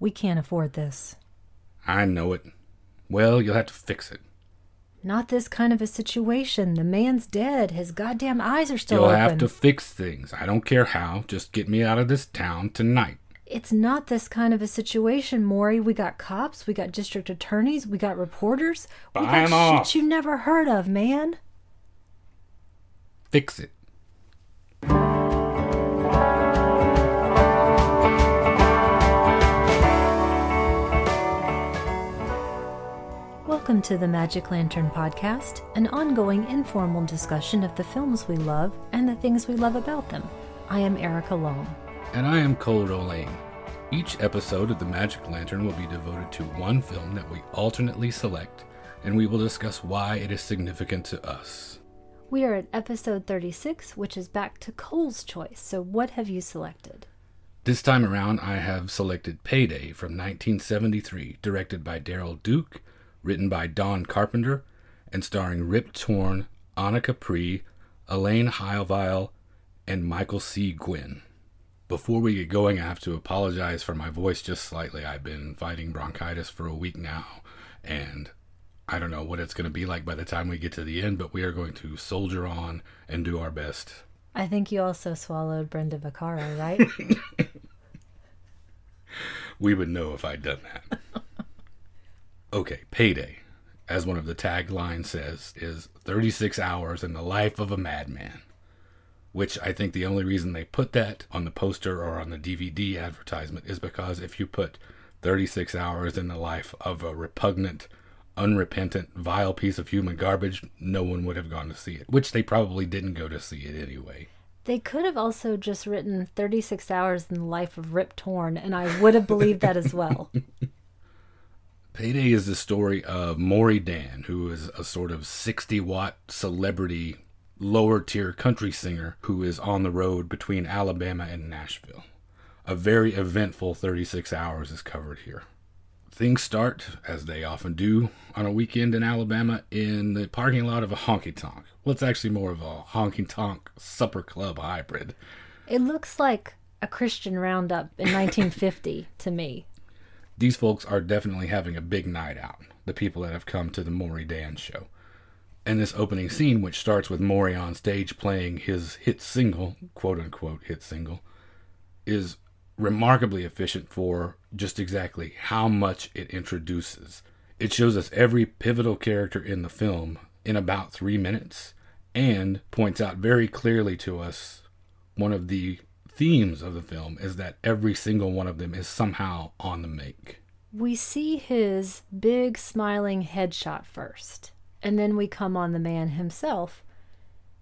We can't afford this. I know it. Well, you'll have to fix it. Not this kind of a situation. The man's dead. His goddamn eyes are still You'll open. have to fix things. I don't care how. Just get me out of this town tonight. It's not this kind of a situation, Maury. We got cops, we got district attorneys, we got reporters. We Buy 'em got off. shit you never heard of, man. Fix it. Welcome to the Magic Lantern Podcast, an ongoing informal discussion of the films we love and the things we love about them. I am Erica Long. And I am Cole Rolane. Each episode of the Magic Lantern will be devoted to one film that we alternately select, and we will discuss why it is significant to us. We are at episode 36, which is back to Cole's choice. So what have you selected? This time around, I have selected Payday from 1973, directed by Daryl Duke, written by Don Carpenter, and starring Rip Torn, Anna Capri, Elaine Heilvile, and Michael C. Gwynn. Before we get going, I have to apologize for my voice just slightly. I've been fighting bronchitis for a week now, and I don't know what it's going to be like by the time we get to the end, but we are going to soldier on and do our best. I think you also swallowed Brenda Vaccaro, right? We would know if I'd done that. Okay, Payday, as one of the taglines says, is 36 hours in the life of a madman. Which I think the only reason they put that on the poster or on the DVD advertisement is because if you put 36 hours in the life of a repugnant, unrepentant, vile piece of human garbage, no one would have gone to see it. Which they probably didn't go to see it anyway. They could have also just written 36 hours in the life of Rip Torn, and I would have believed that as well. Payday is the story of Maury Dan, who is a sort of 60-watt celebrity lower-tier country singer who is on the road between Alabama and Nashville. A very eventful 36 hours is covered here. Things start, as they often do on a weekend in Alabama, in the parking lot of a honky-tonk. Well, it's actually more of a honky-tonk supper club hybrid. It looks like a Christian roundup in 1950 to me. These folks are definitely having a big night out, the people that have come to the Maury Dan show. And this opening scene, which starts with Maury on stage playing his hit single, quote-unquote hit single, is remarkably efficient for just exactly how much it introduces. It shows us every pivotal character in the film in about 3 minutes, and points out very clearly to us one of the themes of the film is that every single one of them is somehow on the make. We see his big smiling headshot first, and then we come on the man himself.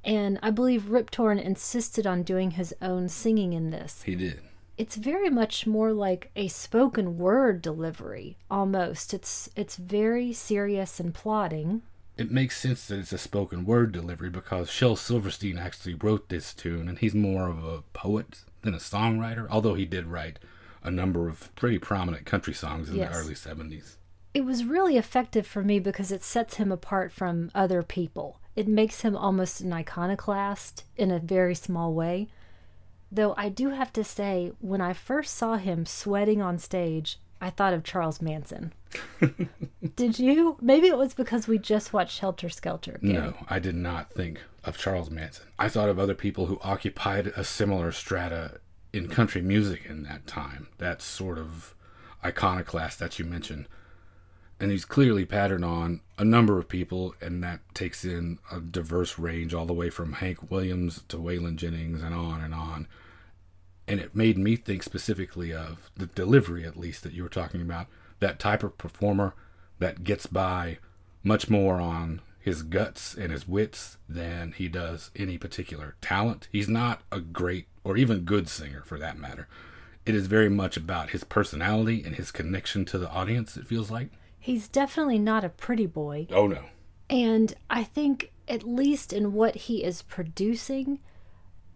And I believe Rip Torn insisted on doing his own singing in this. He did. It's very much more like a spoken word delivery, almost. It's very serious and plotting. It makes sense that it's a spoken word delivery because Shel Silverstein actually wrote this tune, and he's more of a poet than a songwriter, although he did write a number of pretty prominent country songs in the early 70s. It was really effective for me because it sets him apart from other people. It makes him almost an iconoclast in a very small way. Though I do have to say, when I first saw him sweating on stage, I thought of Charles Manson. Did you? Maybe it was because we just watched Helter Skelter. Gary. No, I did not think of Charles Manson. I thought of other people who occupied a similar strata in country music in that time. That sort of iconoclast that you mentioned. And he's clearly patterned on a number of people, and that takes in a diverse range all the way from Hank Williams to Waylon Jennings and on and on. And it made me think specifically of the delivery, at least, that you were talking about. That type of performer that gets by much more on his guts and his wits than he does any particular talent. He's not a great or even good singer, for that matter. It is very much about his personality and his connection to the audience, it feels like. He's definitely not a pretty boy. Oh, no. And I think, at least in what he is producing,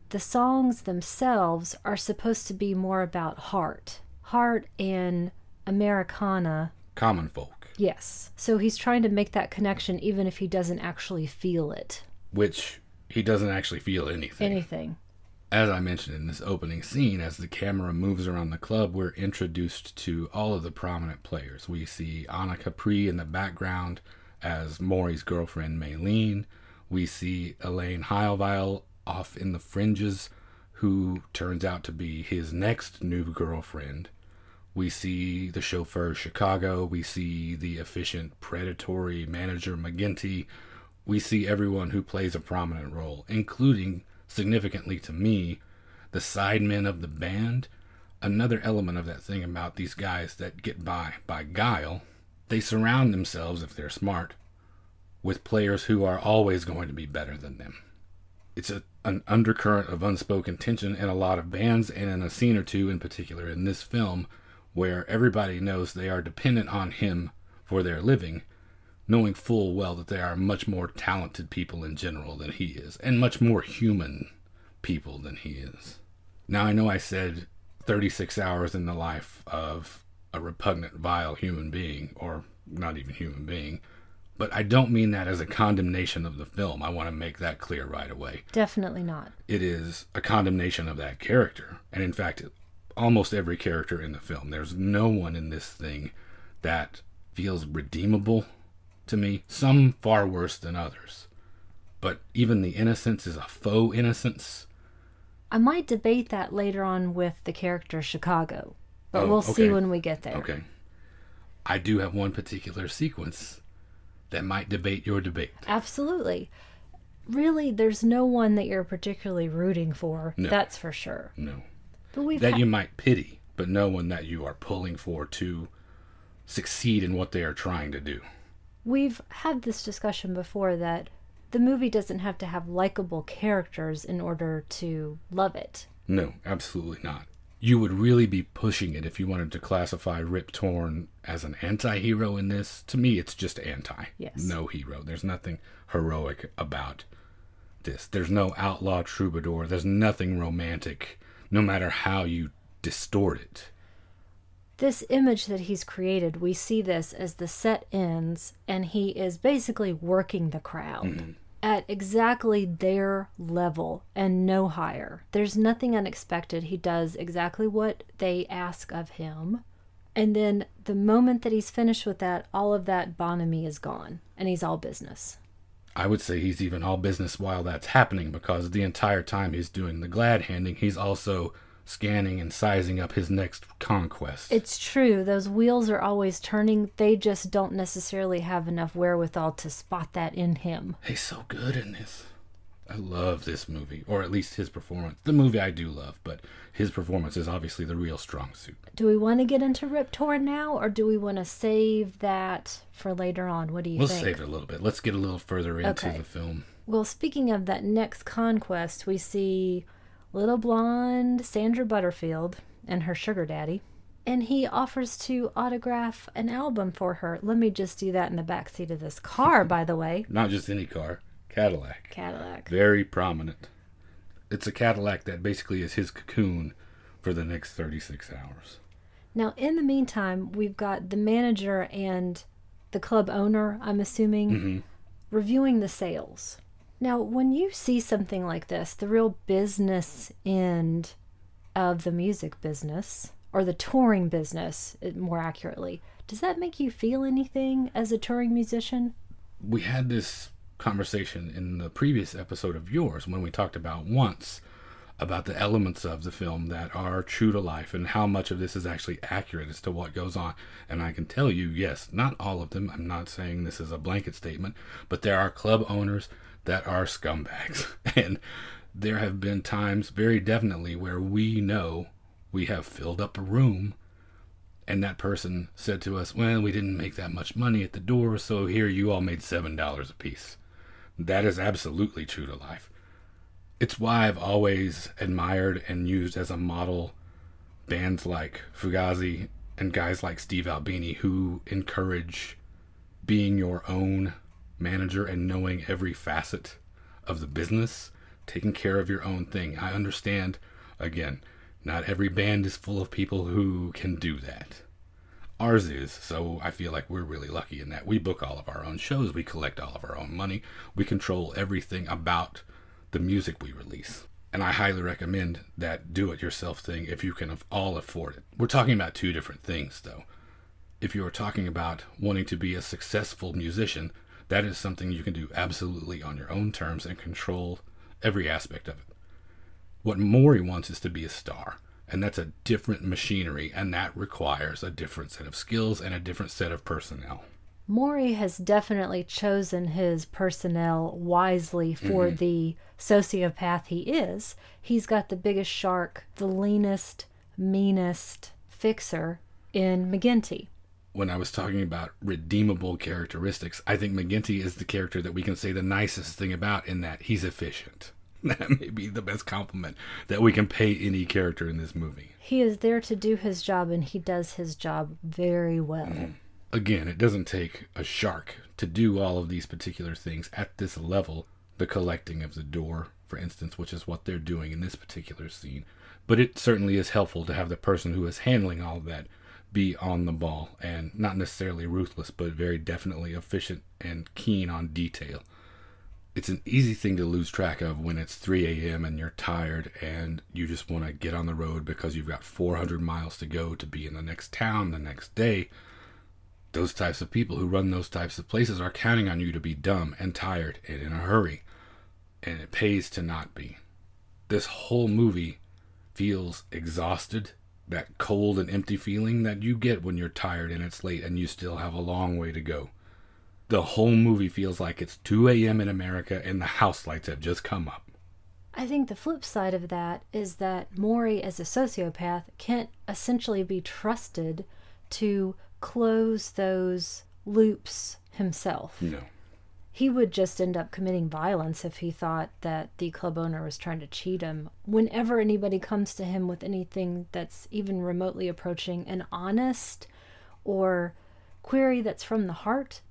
the songs themselves are supposed to be more about heart. Heart and Americana. Common folk. Yes. So he's trying to make that connection even if he doesn't actually feel it. Which he doesn't actually feel anything. Anything. As I mentioned in this opening scene, as the camera moves around the club, we're introduced to all of the prominent players. We see Anna Capri in the background as Maury's girlfriend, Maylene. We see Elaine Heilweil off in the fringes, who turns out to be his next new girlfriend. We see the chauffeur, Chicago. We see the efficient, predatory manager, McGinty. We see everyone who plays a prominent role, including, significantly to me, the sidemen of the band. Another element of that thing about these guys that get by guile, they surround themselves, if they're smart, with players who are always going to be better than them. It's an undercurrent of unspoken tension in a lot of bands, and in a scene or two in particular in this film, where everybody knows they are dependent on him for their living, knowing full well that they are much more talented people in general than he is, and much more human people than he is. Now, I know I said 36 hours in the life of a repugnant, vile human being, or not even human being, but I don't mean that as a condemnation of the film. I want to make that clear right away. Definitely not. It is a condemnation of that character, and in fact, almost every character in the film. There's no one in this thing that feels redeemable to me. Some far worse than others. But even the innocence is a faux innocence. I might debate that later on with the character Chicago, but we'll see when we get there. Okay. I do have one particular sequence that might debate your debate. Absolutely. Really, there's no one that you're particularly rooting for. No. That's for sure. No. But that you might pity, but no one that you are pulling for to succeed in what they are trying to do. We've had this discussion before that the movie doesn't have to have likable characters in order to love it. No, absolutely not. You would really be pushing it if you wanted to classify Rip Torn as an anti-hero in this. To me, it's just anti. Yes. No hero. There's nothing heroic about this. There's no outlaw troubadour. There's nothing romantic, no matter how you distort it. This image that he's created, we see this as the set ends, and he is basically working the crowd at exactly their level and no higher. There's nothing unexpected. He does exactly what they ask of him. And then the moment that he's finished with that, all of that bonhomie is gone, and he's all business. I would say he's even all business while that's happening, because the entire time he's doing the glad handing, he's also scanning and sizing up his next conquest. It's true. Those wheels are always turning. They just don't necessarily have enough wherewithal to spot that in him. He's so good in this. I love this movie, or at least his performance. The movie I do love, but his performance is obviously the real strong suit. Do we want to get into Rip Torn now, or do we want to save that for later on? What do you think? We'll save it a little bit. Let's get a little further into the film. Well, speaking of that next conquest, we see little blonde Sandra Butterfield and her sugar daddy, and he offers to autograph an album for her. Let me just do that in the backseat of this car, by the way. Not just any car. Cadillac. Cadillac. Very prominent. It's a Cadillac that basically is his cocoon for the next 36 hours. Now, in the meantime, we've got the manager and the club owner, I'm assuming, reviewing the sales. Now, when you see something like this, the real business end of the music business, or the touring business, more accurately, does that make you feel anything as a touring musician? We had this conversation in the previous episode of yours when we talked about Once, about the elements of the film that are true to life and how much of this is actually accurate as to what goes on. And I can tell you, yes, not all of them. I'm not saying this is a blanket statement, but there are club owners that are scumbags. And there have been times very definitely where we know we have filled up a room and that person said to us, well, we didn't make that much money at the door, so here you all made $7 a piece. That is absolutely true to life. It's why I've always admired and used as a model bands like Fugazi and guys like Steve Albini, who encourage being your own manager and knowing every facet of the business, taking care of your own thing. I understand, again, not every band is full of people who can do that. Ours is, so I feel like we're really lucky in that we book all of our own shows, we collect all of our own money, we control everything about the music we release. And I highly recommend that do-it-yourself thing if you can all afford it. We're talking about two different things, though. If you are talking about wanting to be a successful musician, that is something you can do absolutely on your own terms and control every aspect of it. What Maury wants is to be a star, and that's a different machinery, and that requires a different set of skills and a different set of personnel. Maury has definitely chosen his personnel wisely for the sociopath he is. He's got the biggest shark, the leanest, meanest fixer in McGinty. When I was talking about redeemable characteristics, I think McGinty is the character that we can say the nicest thing about, in that he's efficient. That may be the best compliment that we can pay any character in this movie. He is there to do his job, and he does his job very well. Again, it doesn't take a shark to do all of these particular things at this level. The collecting of the door, for instance, which is what they're doing in this particular scene. But it certainly is helpful to have the person who is handling all of that be on the ball, and not necessarily ruthless, but very definitely efficient and keen on detail. It's an easy thing to lose track of when it's 3 a.m. and you're tired and you just want to get on the road because you've got 400 miles to go to be in the next town the next day. Those types of people who run those types of places are counting on you to be dumb and tired and in a hurry, and it pays to not be. This whole movie feels exhausted, that cold and empty feeling that you get when you're tired and it's late and you still have a long way to go. The whole movie feels like it's 2 a.m. in America and the house lights have just come up. I think the flip side of that is that Maury, as a sociopath, can't essentially be trusted to close those loops himself. No. He would just end up committing violence if he thought that the club owner was trying to cheat him. Whenever anybody comes to him with anything that's even remotely approaching an honest or query that's from the heart,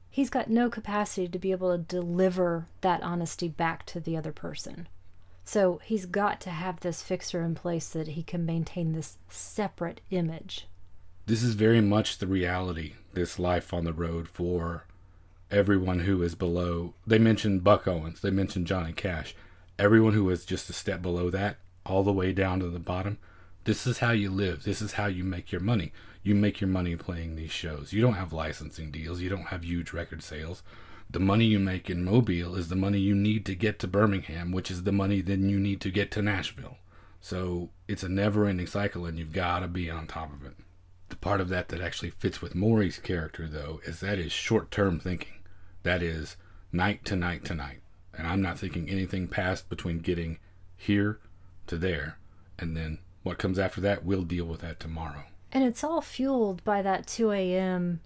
he's got no capacity to be able to deliver that honesty back to the other person. So he's got to have this fixer in place so that he can maintain this separate image. This is very much the reality, this life on the road for everyone who is below. They mentioned Buck Owens, they mentioned Johnny Cash. Everyone who is just a step below that, all the way down to the bottom, this is how you live. This is how you make your money. You make your money playing these shows. You don't have licensing deals. You don't have huge record sales. The money you make in Mobile is the money you need to get to Birmingham, which is the money then you need to get to Nashville. So it's a never-ending cycle, and you've got to be on top of it. The part of that that actually fits with Maury's character, though, is that is short-term thinking. That is night to night to night. And I'm not thinking anything past between getting here to there. And then what comes after that, we'll deal with that tomorrow. And it's all fueled by that 2 a.m.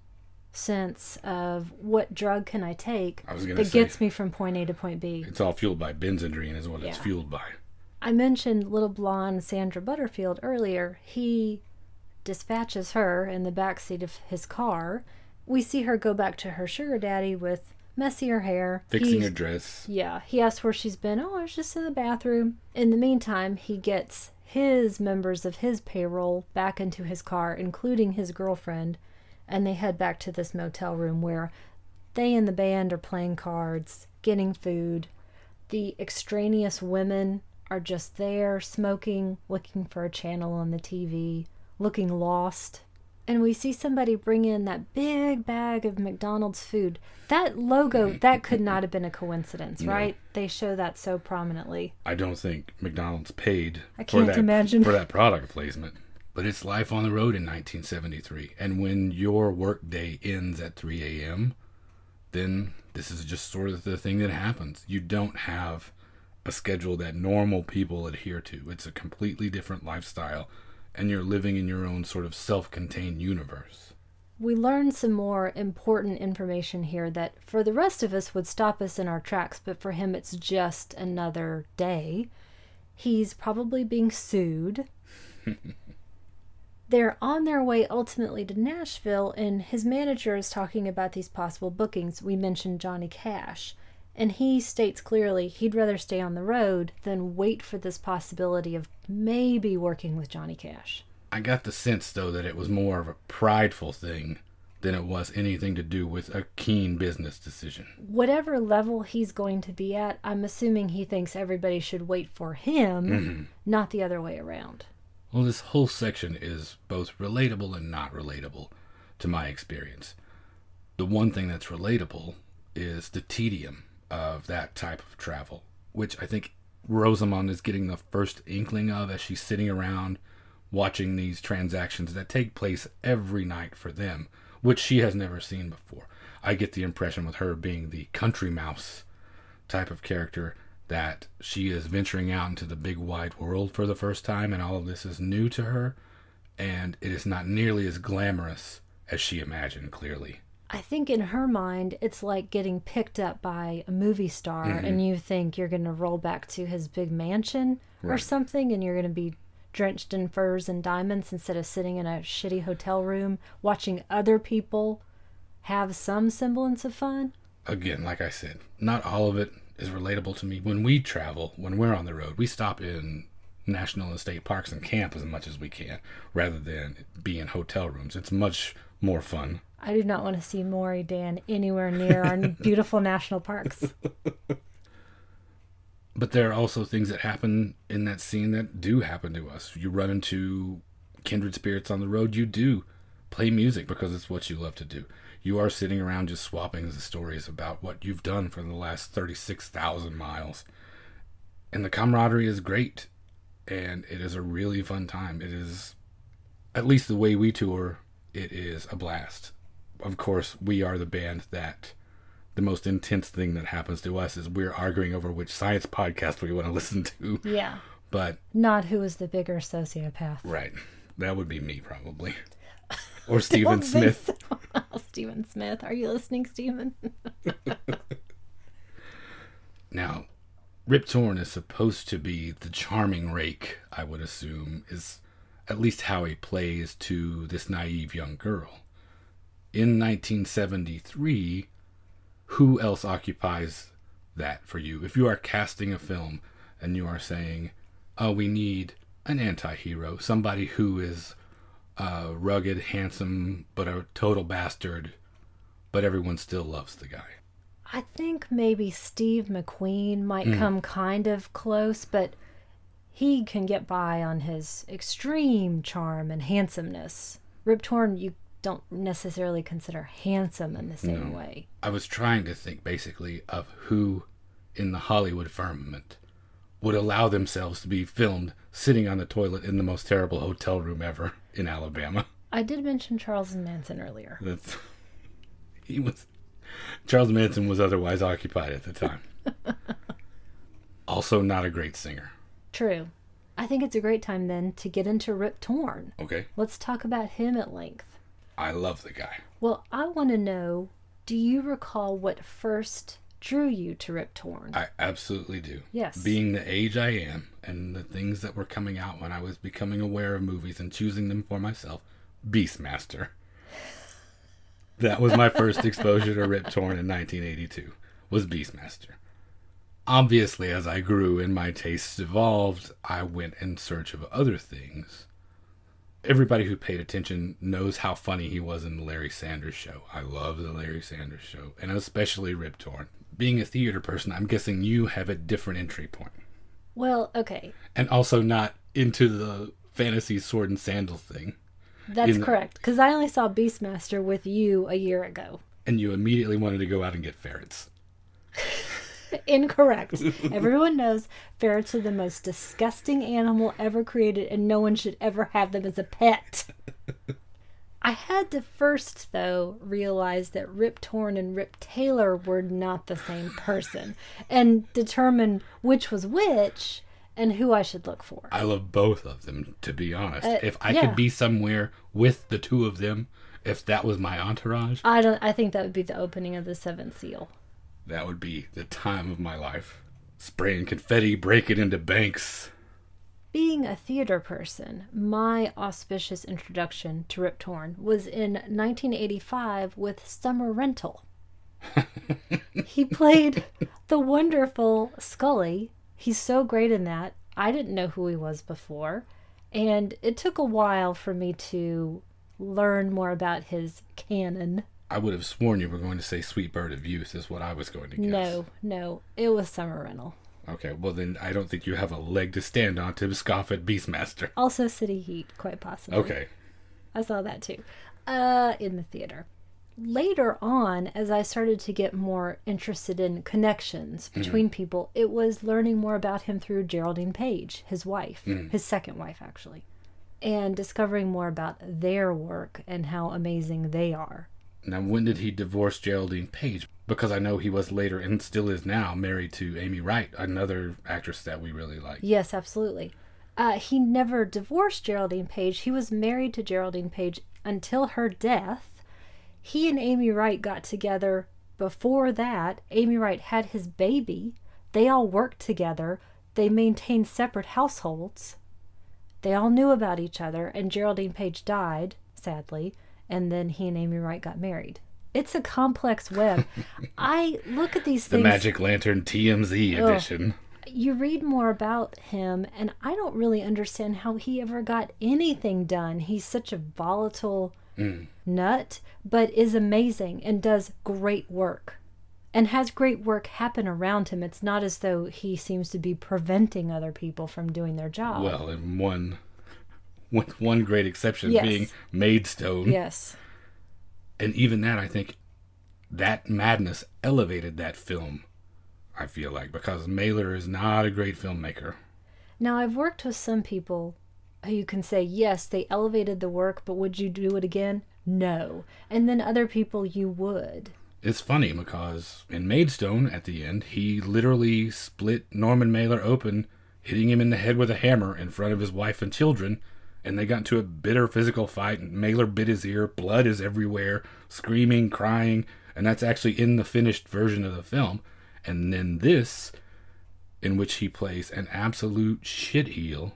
sense of what drug can I take that gets me from point A to point B. It's all fueled by benzodrine is what it's fueled by. I mentioned little blonde Sandra Butterfield earlier. He dispatches her in the backseat of his car. We see her go back to her sugar daddy with messier hair. Fixing her dress. Yeah. He asks where she's been. Oh, I was just in the bathroom. In the meantime, he gets his members of his payroll back into his car, including his girlfriend, and they head back to this motel room where they and the band are playing cards, getting food. The extraneous women are just there, smoking, looking for a channel on the TV, looking lost. And we see somebody bring in that big bag of McDonald's food. That logo, that could not have been a coincidence, right? No. They show that so prominently. I don't think McDonald's paid for that product placement. But it's life on the road in 1973. And when your work day ends at 3 a.m., then this is just sort of the thing that happens. You don't have a schedule that normal people adhere to. It's a completely different lifestyle. And you're living in your own sort of self-contained universe. We learn some more important information here that for the rest of us would stop us in our tracks, but for him it's just another day. He's probably being sued. They're on their way ultimately to Nashville, and his manager is talking about these possible bookings. We mentioned Johnny Cash. And he states clearly he'd rather stay on the road than wait for this possibility of maybe working with Johnny Cash. I got the sense, though, that it was more of a prideful thing than it was anything to do with a keen business decision. Whatever level he's going to be at, I'm assuming he thinks everybody should wait for him, not the other way around. Well, this whole section is both relatable and not relatable to my experience. The one thing that's relatable is the tedium of that type of travel, which I think Rosamund is getting the first inkling of as she's sitting around watching these transactions that take place every night for them, which she has never seen before. I get the impression with her being the country mouse type of character that she is venturing out into the big wide world for the first time, and all of this is new to her, and it is not nearly as glamorous as she imagined, clearly. I think in her mind, it's like getting picked up by a movie star, and you think you're going to roll back to his big mansion or something, and you're going to be drenched in furs and diamonds instead of sitting in a shitty hotel room watching other people have some semblance of fun. Again, like I said, not all of it is relatable to me. When we travel, when we're on the road, we stop in national and state parks and camp as much as we can, rather than be in hotel rooms. It's much more fun. I do not want to see Maury Dan anywhere near our beautiful national parks. But there are also things that happen in that scene that do happen to us. You run into kindred spirits on the road. You do play music because it's what you love to do. You are sitting around just swapping the stories about what you've done for the last 36,000 miles. And the camaraderie is great. And it is a really fun time. It is, at least the way we tour, it is a blast. Of course, we are the band that the most intense thing that happens to us is we're arguing over which science podcast we want to listen to. Yeah. But not who is the bigger sociopath. Right. That would be me, probably. Or Stephen Smith. So. Stephen Smith. Are you listening, Stephen? Now, Rip Torn is supposed to be the charming rake, I would assume, is at least how he plays to this naive young girl. In 1973, who else occupies that for you? If you are casting a film and you are saying, oh, we need an anti-hero, somebody who is rugged, handsome, but a total bastard, but everyone still loves the guy. I think maybe Steve McQueen might come kind of close, but he can get by on his extreme charm and handsomeness. Rip Torn, you don't necessarily consider handsome in the same way. I was trying to think basically of who in the Hollywood firmament would allow themselves to be filmed sitting on the toilet in the most terrible hotel room ever in Alabama. I did mention Charles Manson earlier. Charles Manson was otherwise occupied at the time. Also not a great singer. True. I think it's a great time then to get into Rip Torn. Okay. Let's talk about him at length. I love the guy. Well, I want to know, do you recall what first drew you to Rip Torn? I absolutely do. Yes. Being the age I am and the things that were coming out when I was becoming aware of movies and choosing them for myself, Beastmaster. That was my first exposure to Rip Torn in 1982, was Beastmaster. Obviously, as I grew and my tastes evolved, I went in search of other things. Everybody who paid attention knows how funny he was in the Larry Sanders Show. I love the Larry Sanders Show, and especially Rip Torn. Being a theater person, I'm guessing you have a different entry point. Well, okay. And also not into the fantasy sword and sandal thing. That's correct, because I only saw Beastmaster with you a year ago. And you immediately wanted to go out and get ferrets. Incorrect. Everyone knows ferrets are the most disgusting animal ever created, and no one should ever have them as a pet. I had to first, though, realize that Rip Torn and Rip Taylor were not the same person, and determine which was which and who I should look for. I love both of them, to be honest. If I could be somewhere with the two of them, if that was my entourage, I think that would be the opening of the Seventh Seal. That would be the time of my life. Spraying confetti, breaking into banks. Being a theater person, my auspicious introduction to Rip Torn was in 1985 with Summer Rental. He played the wonderful Scully. He's so great in that. I didn't know who he was before. And it took a while for me to learn more about his canon. I would have sworn you were going to say Sweet Bird of Youth is what I was going to guess. No, it was Summer Rental. Okay, well then I don't think you have a leg to stand on to scoff at Beastmaster. Also City Heat, quite possibly. Okay. I saw that too. In the theater. Later on, as I started to get more interested in connections between people, it was learning more about him through Geraldine Page, his wife, his second wife, actually, and discovering more about their work and how amazing they are. Now, when did he divorce Geraldine Page? Because I know he was later, and still is now, married to Amy Wright, another actress that we really like. Yes, absolutely. He never divorced Geraldine Page. He was married to Geraldine Page until her death. He and Amy Wright got together before that. Amy Wright had his baby. They all worked together. They maintained separate households. They all knew about each other, and Geraldine Page died, sadly, and then he and Amy Wright got married. It's a complex web. I look at these things... The Magic Lantern TMZ edition. You read more about him, and I don't really understand how he ever got anything done. He's such a volatile nut, but is amazing and does great work. And has great work happen around him. It's not as though he seems to be preventing other people from doing their job. Well, and one great exception being Maidstone. Yes. And even that, I think, that madness elevated that film, I feel like, because Mailer is not a great filmmaker. Now, I've worked with some people who you can say, yes, they elevated the work, but would you do it again? No. And then other people you would. It's funny because in Maidstone, at the end, he literally split Norman Mailer open, hitting him in the head with a hammer in front of his wife and children, and they got into a bitter physical fight, and Mailer bit his ear, blood is everywhere, screaming, crying, and that's actually in the finished version of the film. And then this, in which he plays an absolute shitheel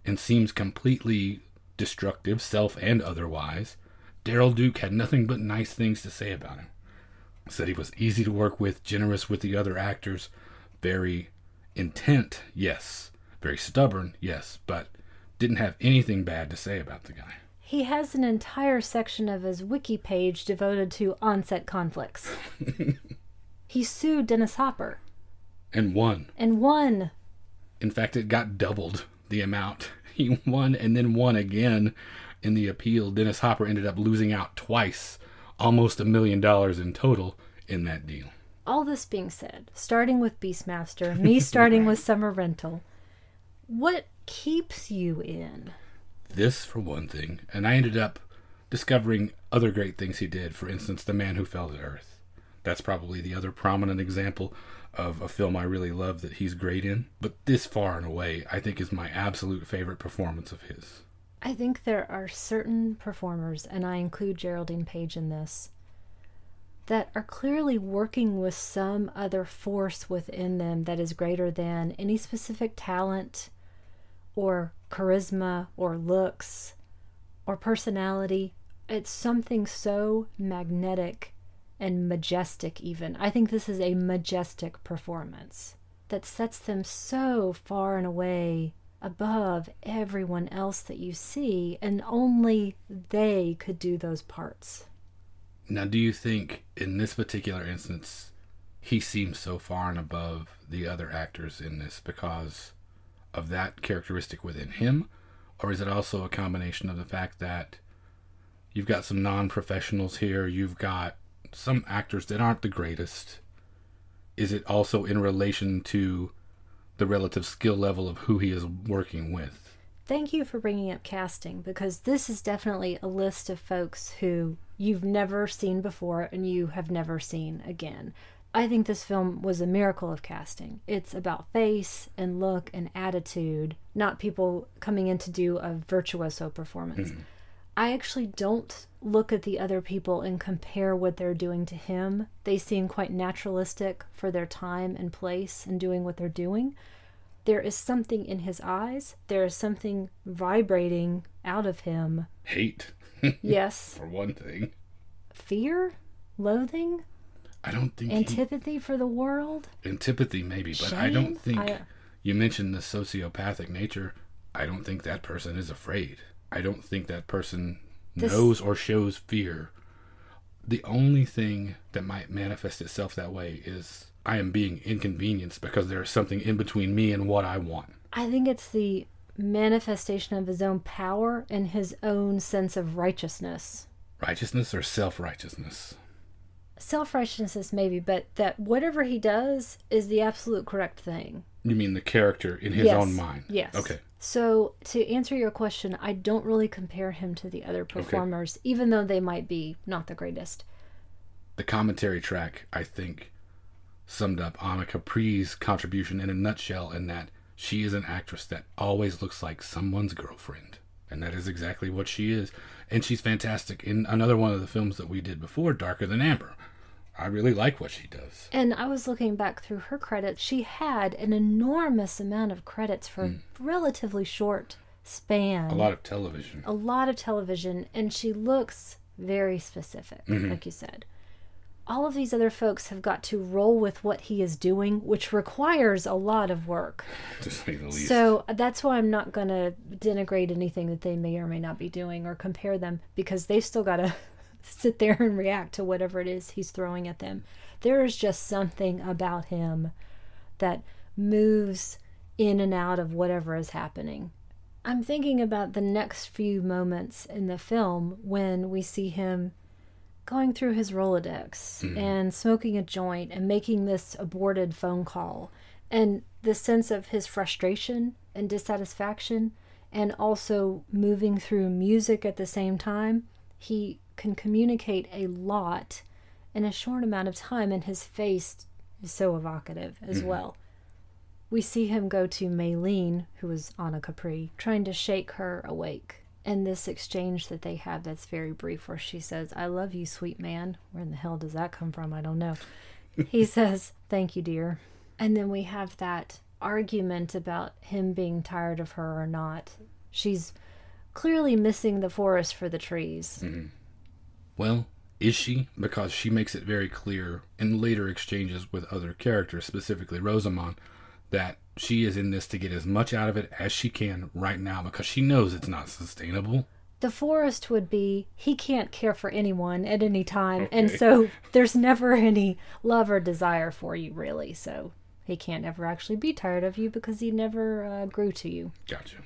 and seems completely destructive, self and otherwise, Daryl Duke had nothing but nice things to say about him. Said he was easy to work with, generous with the other actors, very intent, yes, very stubborn, yes, but didn't have anything bad to say about the guy. He has an entire section of his wiki page devoted to on-set conflicts. He sued Dennis Hopper. And won. In fact, it got doubled the amount. He won and then won again in the appeal. Dennis Hopper ended up losing out twice, almost $1 million in total in that deal. All this being said, starting with Beastmaster, me starting with Summer Rental, what keeps you in? This, for one thing. And I ended up discovering other great things he did. For instance, The Man Who Fell to Earth. That's probably the other prominent example of a film I really love that he's great in. But this, far and away, I think is my absolute favorite performance of his. I think there are certain performers, and I include Geraldine Page in this, that are clearly working with some other force within them that is greater than any specific talent or charisma or looks or personality. It's something so magnetic and majestic even. I think this is a majestic performance that sets them so far and away above everyone else that you see, and only they could do those parts. Now, do you think in this particular instance he seems so far and above the other actors in this because of that characteristic within him? Or is it also a combination of the fact that you've got some non-professionals here, you've got some actors that aren't the greatest? Is it also in relation to the relative skill level of who he is working with? Thank you for bringing up casting, because this is definitely a list of folks who you've never seen before and you have never seen again. I think this film was a miracle of casting. It's about face and look and attitude, not people coming in to do a virtuoso performance. I actually don't look at the other people and compare what they're doing to him. They seem quite naturalistic for their time and place and doing what they're doing. There is something in his eyes. There is something vibrating out of him. Hate. Yes. For one thing. Fear? Loathing? I don't think antipathy for the world? Antipathy maybe, but Shame? I don't think... You mentioned the sociopathic nature. I don't think that person is afraid. I don't think that person knows or shows fear, the only thing that might manifest itself that way is I am being inconvenienced because there is something in between me and what I want. I think it's the manifestation of his own power and his own sense of righteousness. Righteousness or self-righteousness? Self-righteousness maybe, but that whatever he does is the absolute correct thing. You mean the character in his own mind? Yes. Okay. So to answer your question, I don't really compare him to the other performers, even though they might be not the greatest. The commentary track, I think, summed up Anna Capri's contribution in a nutshell, in that she is an actress that always looks like someone's girlfriend. And that is exactly what she is. And she's fantastic in another one of the films that we did before, Darker Than Amber. I really like what she does. And I was looking back through her credits. She had an enormous amount of credits for a relatively short span. A lot of television. A lot of television. And she looks very specific, like you said. All of these other folks have got to roll with what he is doing, which requires a lot of work. To say the least. So that's why I'm not going to denigrate anything that they may or may not be doing or compare them, because they've still got to sit there and react to whatever it is he's throwing at them. There is just something about him that moves in and out of whatever is happening. I'm thinking about the next few moments in the film when we see him going through his Rolodex and smoking a joint and making this aborted phone call, and the sense of his frustration and dissatisfaction, and also moving through music at the same time. He can communicate a lot in a short amount of time, and his face is so evocative as well. We see him go to Maylene, who is Anna Capri, trying to shake her awake. And this exchange that they have that's very brief, where she says, "I love you, sweet man." Where in the hell does that come from? I don't know. He says, "Thank you, dear." And then we have that argument about him being tired of her or not. She's clearly missing the forest for the trees. Well, is she? Because she makes it very clear in later exchanges with other characters, specifically Rosamond, that she is in this to get as much out of it as she can right now, because she knows it's not sustainable. The forest would be, he can't care for anyone at any time, and so there's never any love or desire for you, really. So he can't ever actually be tired of you because he never grew to you. Gotcha.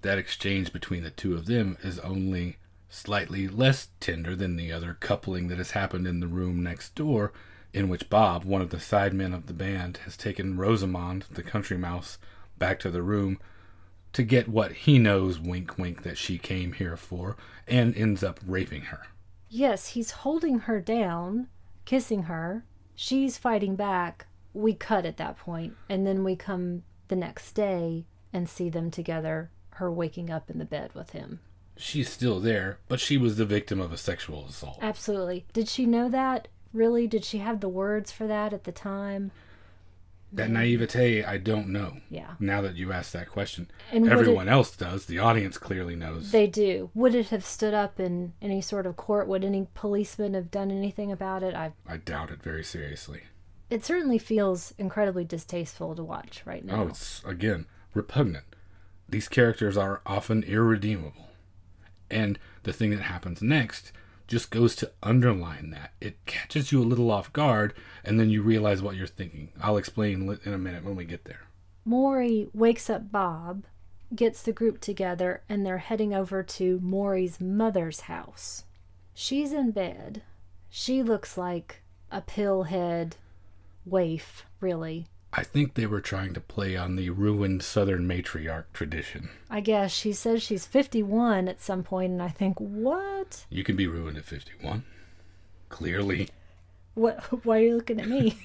That exchange between the two of them is only slightly less tender than the other coupling that has happened in the room next door, in which Bob, one of the sidemen of the band, has taken Rosamond, the country mouse, back to the room to get what he knows, wink wink, that she came here for, and ends up raping her. Yes, he's holding her down, kissing her. She's fighting back. We cut at that point, and then we come the next day and see them together, her waking up in the bed with him. She's still there, but she was the victim of a sexual assault. Absolutely. Did she know that? Really? Did she have the words for that at the time? That naivete, I don't know. Yeah. Now that you asked that question. And everyone else does. The audience clearly knows. They do. Would it have stood up in any sort of court? Would any policeman have done anything about it? I doubt it very seriously. It certainly feels incredibly distasteful to watch right now. Oh, it's, again, repugnant. These characters are often irredeemable. And the thing that happens next just goes to underline that. It catches you a little off guard, and then you realize what you're thinking. I'll explain in a minute when we get there. Maury wakes up Bob, gets the group together, and they're heading over to Maury's mother's house. She's in bed. She looks like a pillhead waif, really. I think they were trying to play on the ruined Southern matriarch tradition. I guess. She says she's 51 at some point, and I think, what? You can be ruined at 51. Clearly. What? Why are you looking at me?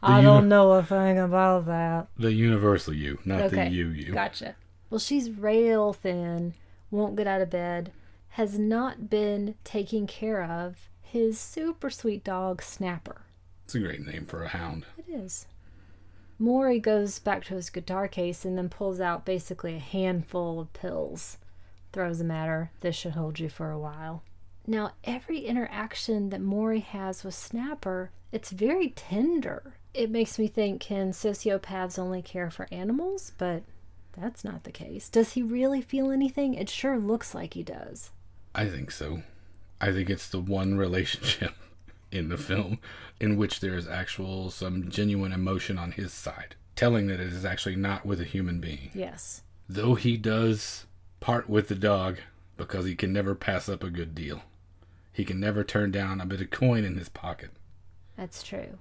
I don't know a thing about that. The universal you, not the you. Gotcha. Well, she's rail thin, won't get out of bed, has not been taking care of his super sweet dog, Snapper. It's a great name for a hound. It is. Maury goes back to his guitar case and then pulls out basically a handful of pills. Throws them at her. This should hold you for a while. Now, every interaction that Maury has with Snapper, it's very tender. It makes me think, can sociopaths only care for animals? But That's not the case. Does he really feel anything? It sure looks like he does. I think so. I think it's the one relationship in the film in which there is some genuine emotion on his side, telling that it is actually not with a human being. Yes. Though he does part with the dog because he can never pass up a good deal. He can never turn down a bit of coin in his pocket. That's true.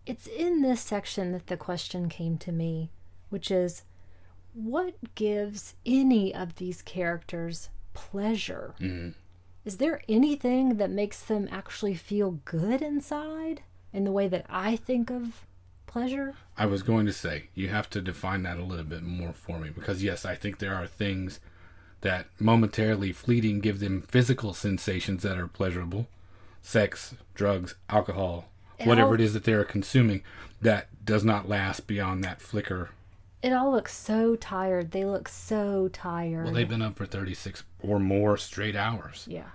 It's in this section that the question came to me, which is, what gives any of these characters pleasure? Mm-hmm. Is there anything that makes them actually feel good inside in the way that I think of pleasure? I was going to say, you have to define that a little bit more for me, because yes, I think there are things that momentarily fleeting give them physical sensations that are pleasurable. Sex, drugs, alcohol, whatever it is that they're consuming, that does not last beyond that flicker. It all looks so tired. They look so tired. Well, they've been up for 36 or more straight hours. Yeah.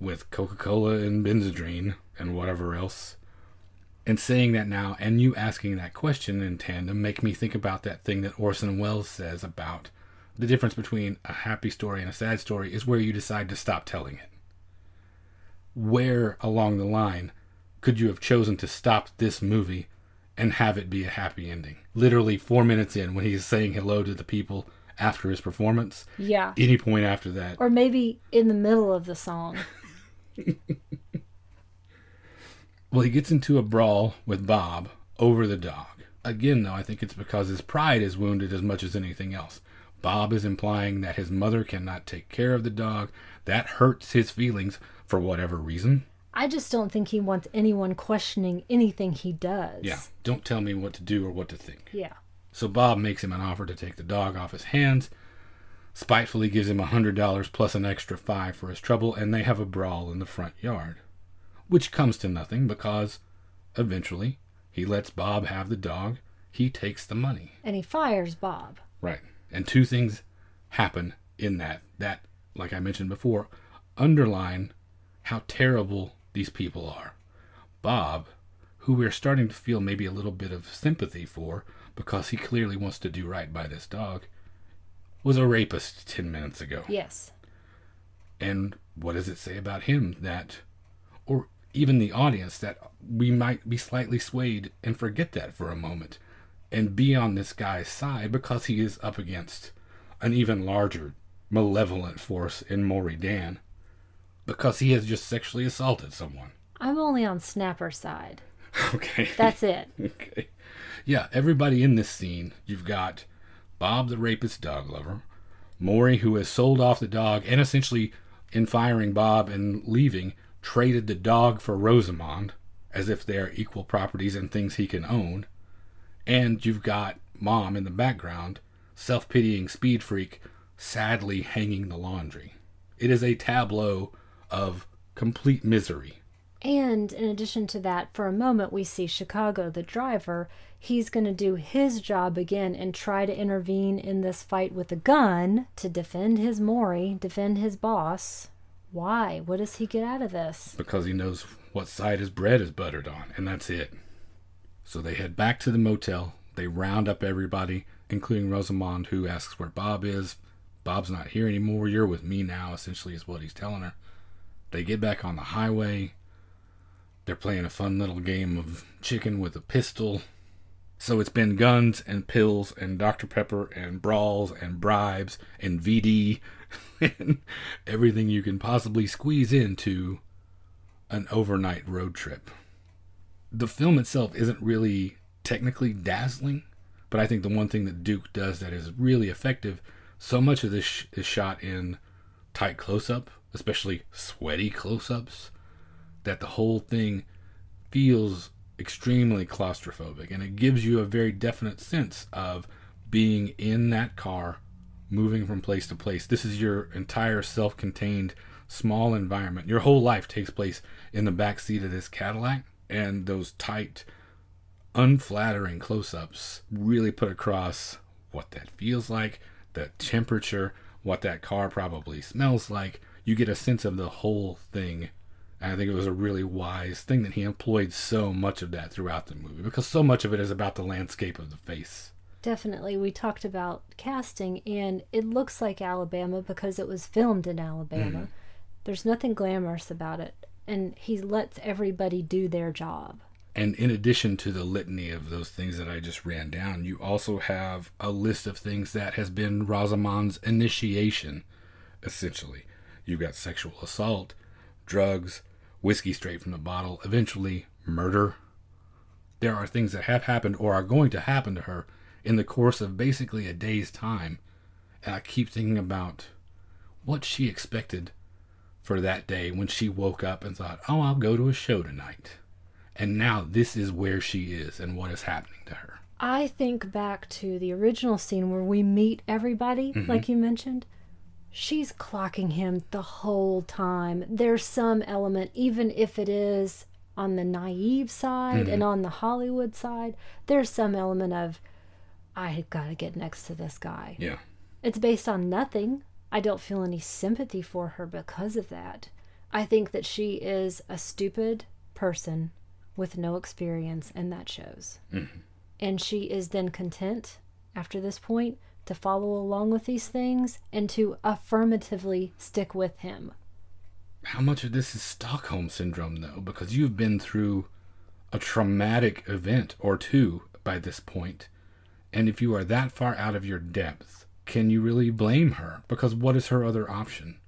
With Coca-Cola and Benzedrine and whatever else. And saying that now, and you asking that question in tandem, make me think about that thing that Orson Welles says about the difference between a happy story and a sad story is where you decide to stop telling it. Where along the line could you have chosen to stop this movie and have it be a happy ending? Literally 4 minutes in, when he's saying hello to the people after his performance. Yeah. Any point after that. Or maybe in the middle of the song. Well, he gets into a brawl with Bob over the dog. Again, though, I think it's because his pride is wounded as much as anything else. Bob is implying that his mother cannot take care of the dog. That hurts his feelings for whatever reason. I just don't think he wants anyone questioning anything he does. Yeah, don't tell me what to do or what to think. Yeah. So Bob makes him an offer to take the dog off his hands, spitefully gives him $100 plus an extra $5 for his trouble, and they have a brawl in the front yard. Which comes to nothing because, eventually, he lets Bob have the dog, he takes the money. And he fires Bob. Right. And two things happen in that, like I mentioned before, underline how terrible these people are. Bob, who we're starting to feel maybe a little bit of sympathy for, because he clearly wants to do right by this dog, was a rapist 10 minutes ago. Yes. And what does it say about him that, or even the audience, that we might be slightly swayed and forget that for a moment and be on this guy's side because he is up against an even larger malevolent force in Maury Dan, because he has just sexually assaulted someone. I'm only on Snapper's side. Okay. That's it. Okay. Yeah, everybody in this scene, you've got Bob the rapist dog lover, Maury who has sold off the dog and essentially, in firing Bob and leaving, traded the dog for Rosamond as if they are equal properties and things he can own. And you've got Mom in the background, self-pitying speed freak, sadly hanging the laundry. It is a tableau of complete misery. And in addition to that, for a moment we see Chicago, the driver. He's going to do his job again and try to intervene in this fight with a gun to defend his Maury, defend his boss. Why? What does he get out of this? Because he knows what side his bread is buttered on, and that's it. So they head back to the motel. They round up everybody, including Rosamond, who asks where Bob is. Bob's not here anymore. You're with me now, essentially, is what he's telling her. They get back on the highway. They're playing a fun little game of chicken with a pistol. So it's been guns and pills and Dr. Pepper and brawls and bribes and VD and everything you can possibly squeeze into an overnight road trip. The film itself isn't really technically dazzling, but I think the one thing that Duke does that is really effective, so much of this is shot in tight close-up, especially sweaty close-ups, that the whole thing feels extremely claustrophobic, and it gives you a very definite sense of being in that car, moving from place to place. This is your entire self-contained small environment. Your whole life takes place in the back seat of this Cadillac, and those tight, unflattering close-ups really put across what that feels like, the temperature, what that car probably smells like. You get a sense of the whole thing. And I think it was a really wise thing that he employed so much of that throughout the movie, because so much of it is about the landscape of the face. Definitely. We talked about casting, and it looks like Alabama because it was filmed in Alabama. There's nothing glamorous about it, and he lets everybody do their job. And in addition to the litany of those things that I just ran down, you also have a list of things that has been Rosamond's initiation, essentially. You've got sexual assault, drugs, whiskey straight from the bottle, eventually murder. There are things that have happened or are going to happen to her in the course of basically a day's time. And I keep thinking about what she expected for that day when she woke up and thought, oh, I'll go to a show tonight. And now this is where she is and what is happening to her. I think back to the original scene where we meet everybody, like you mentioned. She's clocking him the whole time. There's some element, even if it is on the naive side and on the Hollywood side, there's some element of, I got to get next to this guy. Yeah. It's based on nothing. I don't feel any sympathy for her because of that. I think that she is a stupid person with no experience, and that shows. And she is then content after this point to follow along with these things and to affirmatively stick with him. How much of this is Stockholm Syndrome, though? Because you've been through a traumatic event or two by this point, and if you are that far out of your depth, can you really blame her? Because what is her other option?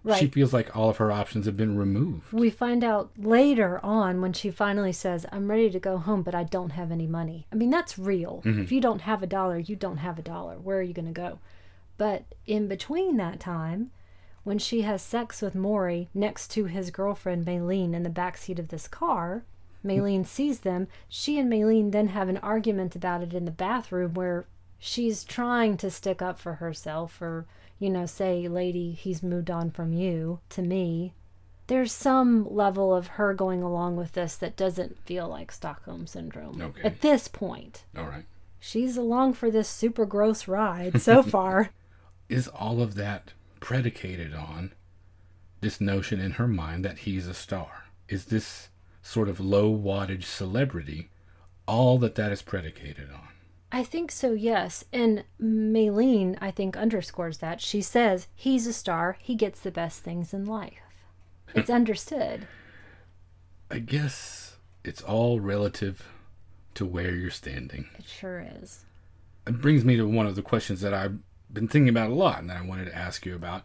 Right. She feels like all of her options have been removed. We find out later on when she finally says, I'm ready to go home, but I don't have any money. I mean, that's real. If you don't have $1, you don't have $1. Where are you going to go? But in between that time, when she has sex with Maury next to his girlfriend Maylene in the backseat of this car, Maylene sees them. She and Maylene then have an argument about it in the bathroom where she's trying to stick up for herself or, say, lady, he's moved on from you to me. There's some level of her going along with this that doesn't feel like Stockholm Syndrome. Okay. At this point. All right. She's along for this super gross ride so far. Is all of that predicated on this notion in her mind that he's a star? Is this sort of low wattage celebrity all that is predicated on? I think so, yes. And Maylene, I think, underscores that. She says, he's a star. He gets the best things in life. It's understood. I guess it's all relative to where you're standing. It sure is. It brings me to one of the questions that I've been thinking about a lot and that I wanted to ask you about.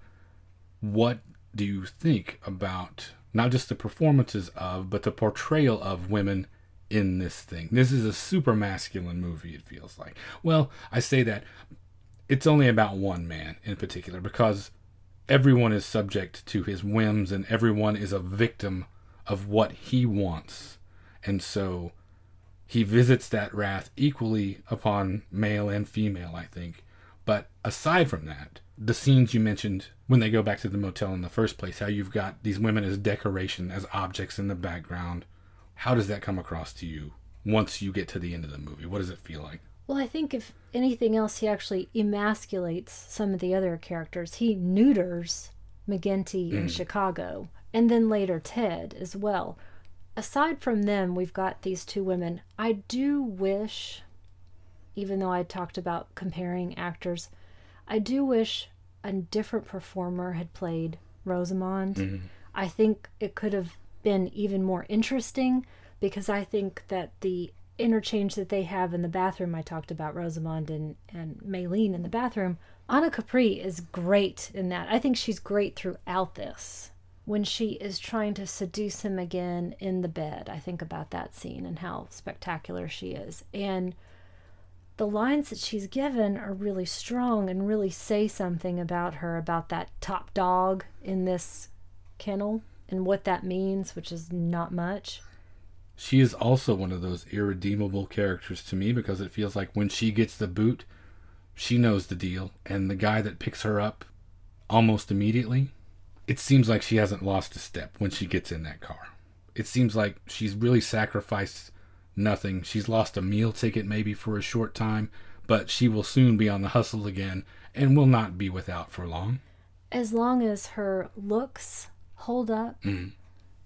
What do you think about not just the performances of, but the portrayal of women in this thing? This is a super masculine movie, it feels like. Well, I say that it's only about one man in particular because everyone is subject to his whims and everyone is a victim of what he wants. And so he visits that wrath equally upon male and female, I think. But aside from that, the scenes you mentioned when they go back to the motel in the first place, how you've got these women as decoration, as objects in the background, how does that come across to you once you get to the end of the movie? What does it feel like? Well, I think if anything else, he actually emasculates some of the other characters. He neuters McGinty in Chicago, and then later Ted as well. Aside from them, we've got these two women. I do wish, even though I talked about comparing actors, I do wish a different performer had played Rosamond. I think it could have been even more interesting because I think that the interchange that they have in the bathroom, I talked about Rosamond and Maylene in the bathroom, Anna Capri is great in that. I think she's great throughout this. When she is trying to seduce him again in the bed, I think about that scene and how spectacular she is. And the lines that she's given are really strong and really say something about her, about that top dog in this kennel and what that means, which is not much. She is also one of those irredeemable characters to me because it feels like when she gets the boot, she knows the deal. And the guy that picks her up almost immediately, it seems like she hasn't lost a step when she gets in that car. It seems like she's really sacrificed nothing. She's lost a meal ticket maybe for a short time, but she will soon be on the hustle again and will not be without for long. As long as her looks hold up and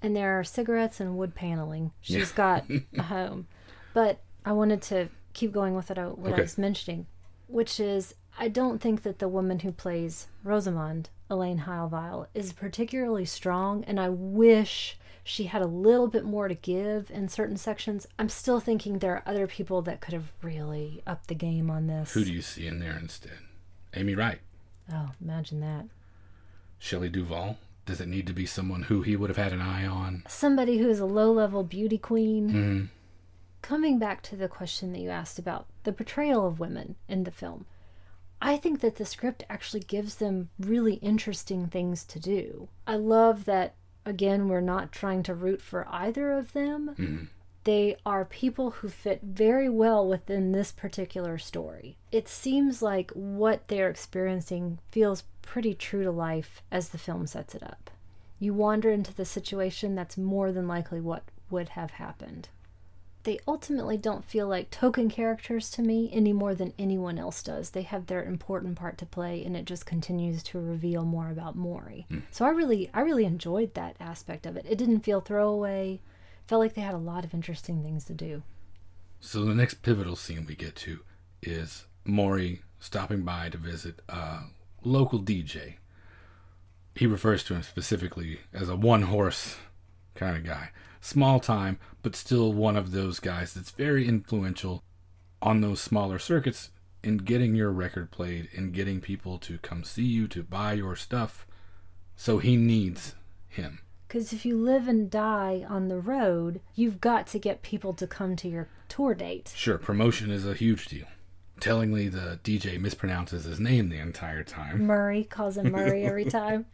there are cigarettes and wood paneling, she's got a home. But I wanted to keep going with what I Okay. was mentioning, which is I don't think that the woman who plays Rosamond, Elaine Heilvile, is particularly strong, and I wish she had a little bit more to give in certain sections. I'm still thinking there are other people that could have really upped the game on this. Who do you see in there instead? Amy Wright. Oh, imagine that. Shelley Duvall. Does it need to be someone who he would have had an eye on? Somebody who's a low-level beauty queen. Mm-hmm. Coming back to the question that you asked about the portrayal of women in the film, I think that the script actually gives them really interesting things to do. I love that, again, we're not trying to root for either of them. Mm-hmm. They are people who fit very well within this particular story. It seems like what they're experiencing feels pretty true to life as the film sets it up. You wander into the situation, that's more than likely what would have happened. They ultimately don't feel like token characters to me any more than anyone else does. They have their important part to play, and it just continues to reveal more about Maury. So I really enjoyed that aspect of it. It didn't feel throwaway. Felt like they had a lot of interesting things to do. So the next pivotal scene we get to is Maury stopping by to visit a local DJ. He refers to him specifically as a one-horse kind of guy. Small time, but still one of those guys that's very influential on those smaller circuits in getting your record played and getting people to come see you, to buy your stuff. So he needs him. Because if you live and die on the road, you've got to get people to come to your tour date. Sure, promotion is a huge deal. Tellingly, the DJ mispronounces his name the entire time. Murray, calls him Murray every time.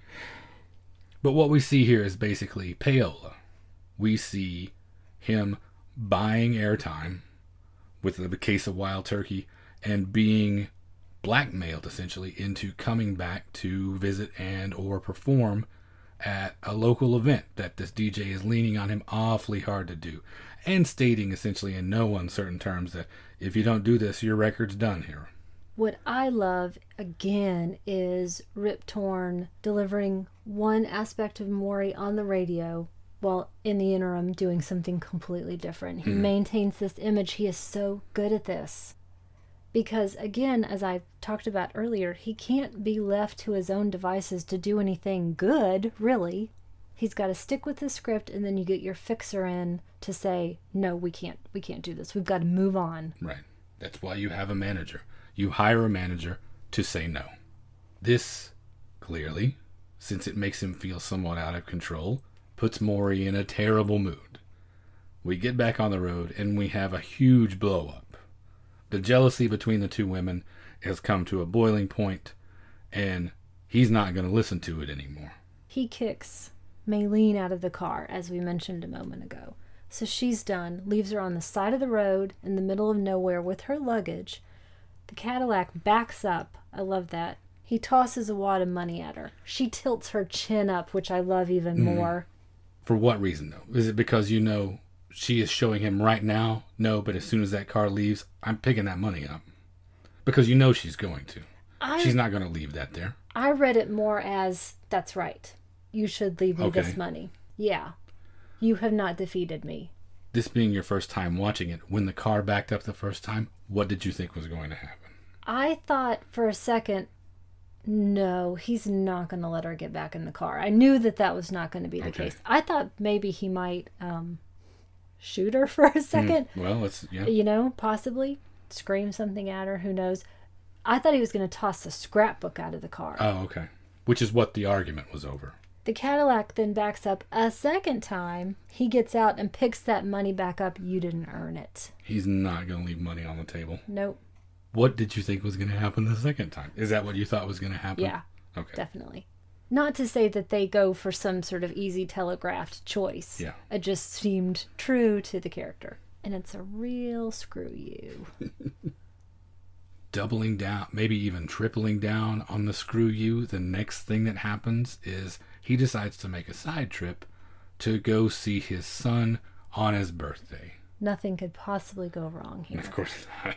But what we see here is basically payola. We see him buying airtime with a case of wild turkey and being blackmailed essentially into coming back to visit and or perform at a local event that this DJ is leaning on him awfully hard to do, and stating essentially in no uncertain terms that if you don't do this, your record's done here. What I love, again, is Rip Torn delivering one aspect of Maury on the radio while in the interim doing something completely different. He maintains this image. He is so good at this. Because, again, as I talked about earlier, he can't be left to his own devices to do anything good, really. He's got to stick with the script, and then you get your fixer in to say, no, we can't do this. We've got to move on. Right. That's why you have a manager. You hire a manager to say no. This, clearly, since it makes him feel somewhat out of control, puts Maury in a terrible mood. We get back on the road, and we have a huge blow-up. The jealousy between the two women has come to a boiling point, and he's not going to listen to it anymore. He kicks Maylene out of the car, as we mentioned a moment ago. So she's done, leaves her on the side of the road in the middle of nowhere with her luggage. The Cadillac backs up. I love that. He tosses a wad of money at her. She tilts her chin up, which I love even more. For what reason, though? Is it because you know she is showing him right now? No, but as soon as that car leaves, I'm picking that money up. Because you know she's going to. She's not going to leave that there. I read it more as, that's right. You should leave me this money. Yeah. You have not defeated me. This being your first time watching it, when the car backed up the first time, what did you think was going to happen? I thought for a second, no, he's not going to let her get back in the car. I knew that was not going to be the case. I thought maybe he might shoot her for a second. Well, it's, yeah. You know, possibly scream something at her. Who knows? I thought he was going to toss the scrapbook out of the car. Oh, okay. Which is what the argument was over. The Cadillac then backs up a second time. He gets out and picks that money back up. You didn't earn it. He's not going to leave money on the table. Nope. What did you think was going to happen the second time? Is that what you thought was going to happen? Yeah. Okay. Definitely. Not to say that they go for some sort of easy telegraphed choice. Yeah. It just seemed true to the character. And it's a real screw you. Doubling down, maybe even tripling down on the screw you, the next thing that happens is he decides to make a side trip to go see his son on his birthday. Nothing could possibly go wrong here. Of course not.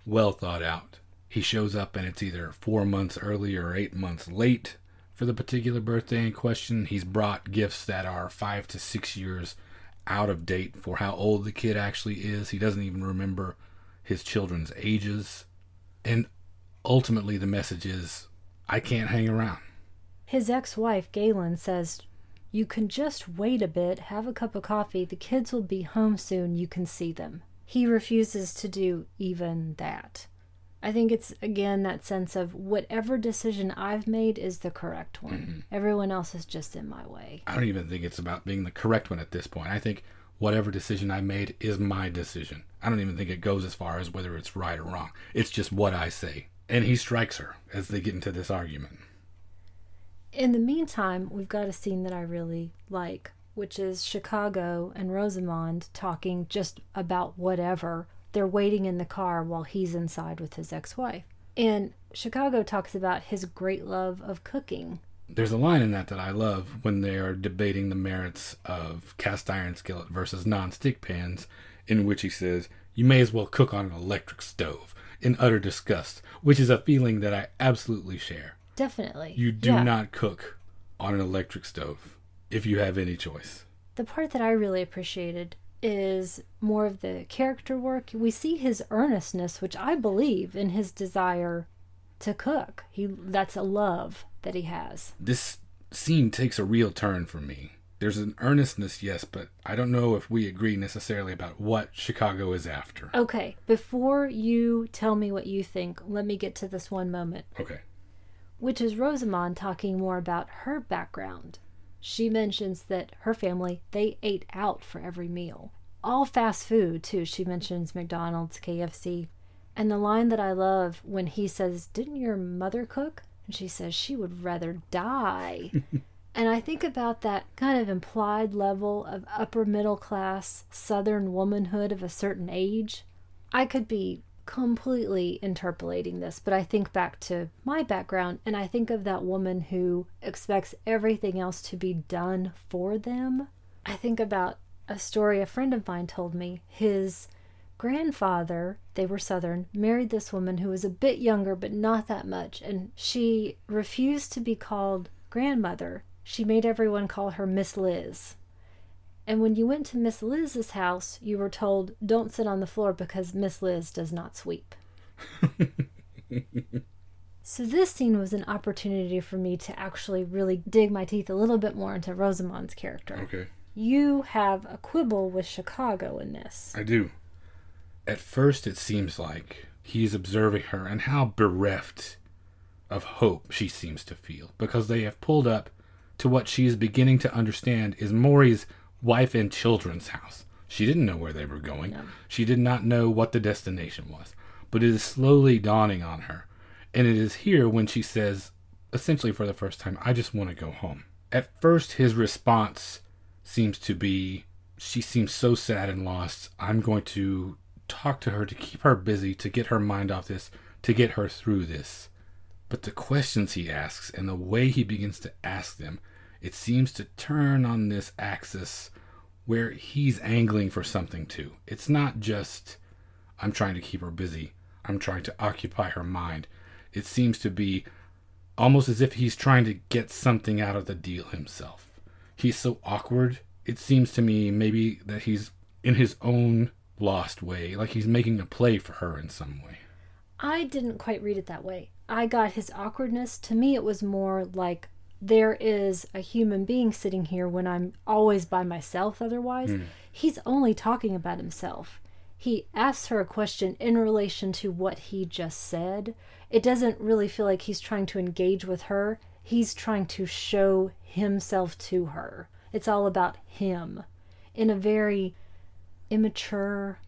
Well thought out. He shows up and it's either 4 months early or 8 months late for the particular birthday in question. He's brought gifts that are 5 to 6 years out of date for how old the kid actually is. He doesn't even remember his children's ages. And ultimately, the message is, I can't hang around. His ex-wife, Galen, says, "You can just wait a bit, have a cup of coffee, the kids will be home soon, you can see them." He refuses to do even that. I think it's, again, that sense of whatever decision I've made is the correct one. Mm-hmm. Everyone else is just in my way. I don't even think it's about being the correct one at this point. I think whatever decision I made is my decision. I don't even think it goes as far as whether it's right or wrong. It's just what I say. And he strikes her as they get into this argument. In the meantime, we've got a scene that I really like, which is Chicago and Rosamond talking just about whatever. They're waiting in the car while he's inside with his ex-wife. And Chicago talks about his great love of cooking. There's a line in that I love when they are debating the merits of cast iron skillet versus non-stick pans, in which he says, "You may as well cook on an electric stove," in utter disgust, which is a feeling that I absolutely share. Definitely. You do not cook on an electric stove if you have any choice. The part that I really appreciated is more of the character work. We see his earnestness, which I believe in his desire to cook. That's a love that he has. This scene takes a real turn for me. There's an earnestness, yes, but I don't know if we agree necessarily about what Chicago is after. Okay, before you tell me what you think, let me get to this one moment. Okay. Which is Rosamond talking more about her background. She mentions that her family, they ate out for every meal. All fast food, too. She mentions McDonald's, KFC. And the line that I love when he says, "Didn't your mother cook?" And she says she would rather die. And I think about that kind of implied level of upper middle class Southern womanhood of a certain age. I could be completely interpolating this, but I think back to my background and I think of that woman who expects everything else to be done for them. I think about a story a friend of mine told me. His grandfather, they were Southern, married this woman who was a bit younger but not that much, and she refused to be called grandmother. She made everyone call her Miss Liz. And when you went to Miss Liz's house, you were told, "Don't sit on the floor because Miss Liz does not sweep." So this scene was an opportunity for me to actually really dig my teeth a little bit more into Rosamond's character. Okay. You have a quibble with Chicago in this. I do. At first, it seems like he's observing her and how bereft of hope she seems to feel, because they have pulled up to what she is beginning to understand is Maury's wife and children's house. She didn't know where they were going. No. She did not know what the destination was. But it is slowly dawning on her. And it is here when she says, essentially for the first time, "I just want to go home." At first, his response seems to be, she seems so sad and lost. I'm going to talk to her to keep her busy, to get her mind off this, to get her through this. But the questions he asks and the way he begins to ask them, it seems to turn on this axis where he's angling for something too. It's not just, I'm trying to keep her busy. I'm trying to occupy her mind. It seems to be almost as if he's trying to get something out of the deal himself. He's so awkward. It seems to me maybe that he's in his own lost way, like he's making a play for her in some way. I didn't quite read it that way. I got his awkwardness. To me, it was more like, there is a human being sitting here when I'm always by myself otherwise. He's only talking about himself. He asks her a question in relation to what he just said. It doesn't really feel like he's trying to engage with her. He's trying to show himself to her. It's all about him in a very immature,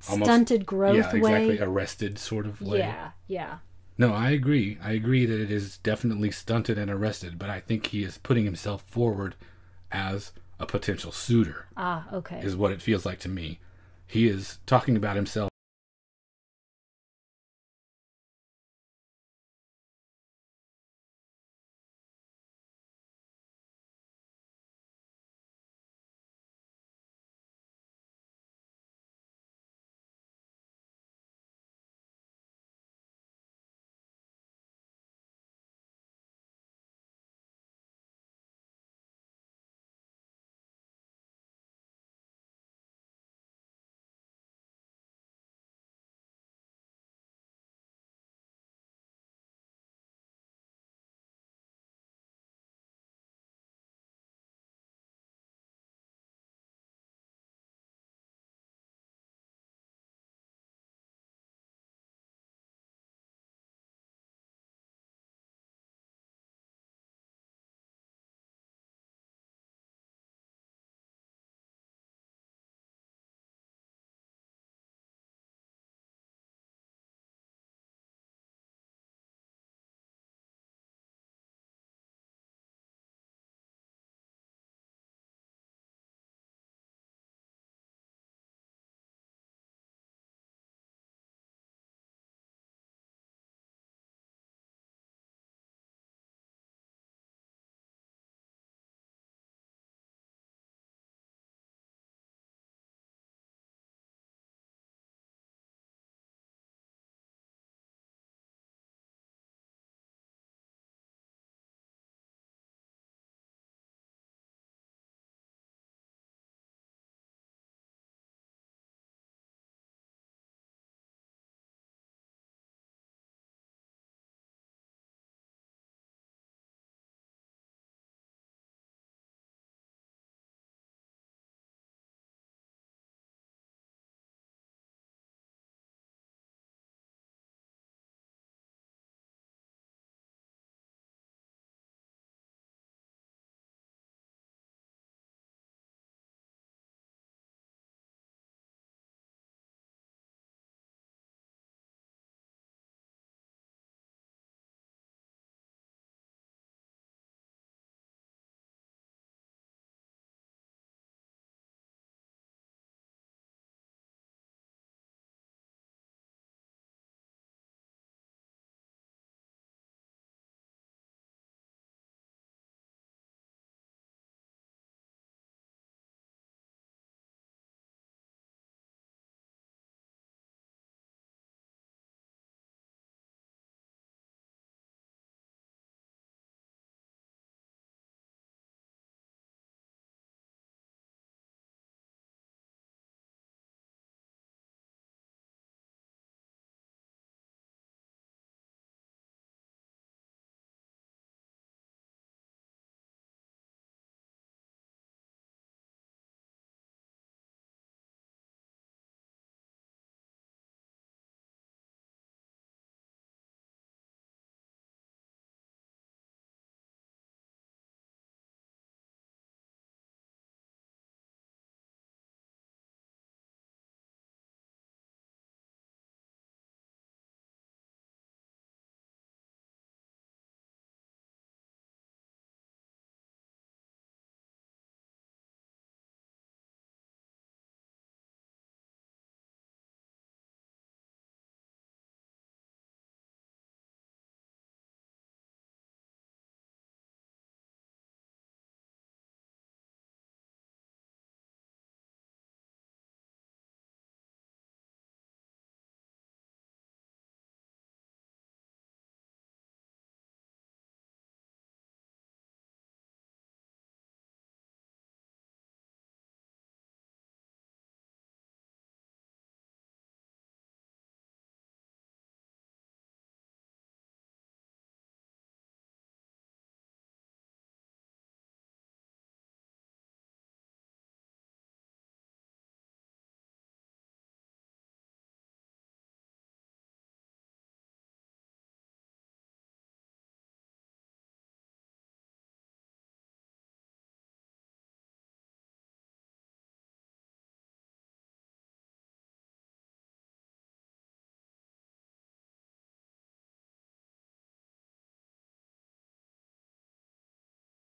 stunted growth way. Yeah, exactly. Arrested sort of way. Yeah. No, I agree. I agree that it is definitely stunted and arrested, but I think he is putting himself forward as a potential suitor. Okay. Is what it feels like to me. He is talking about himself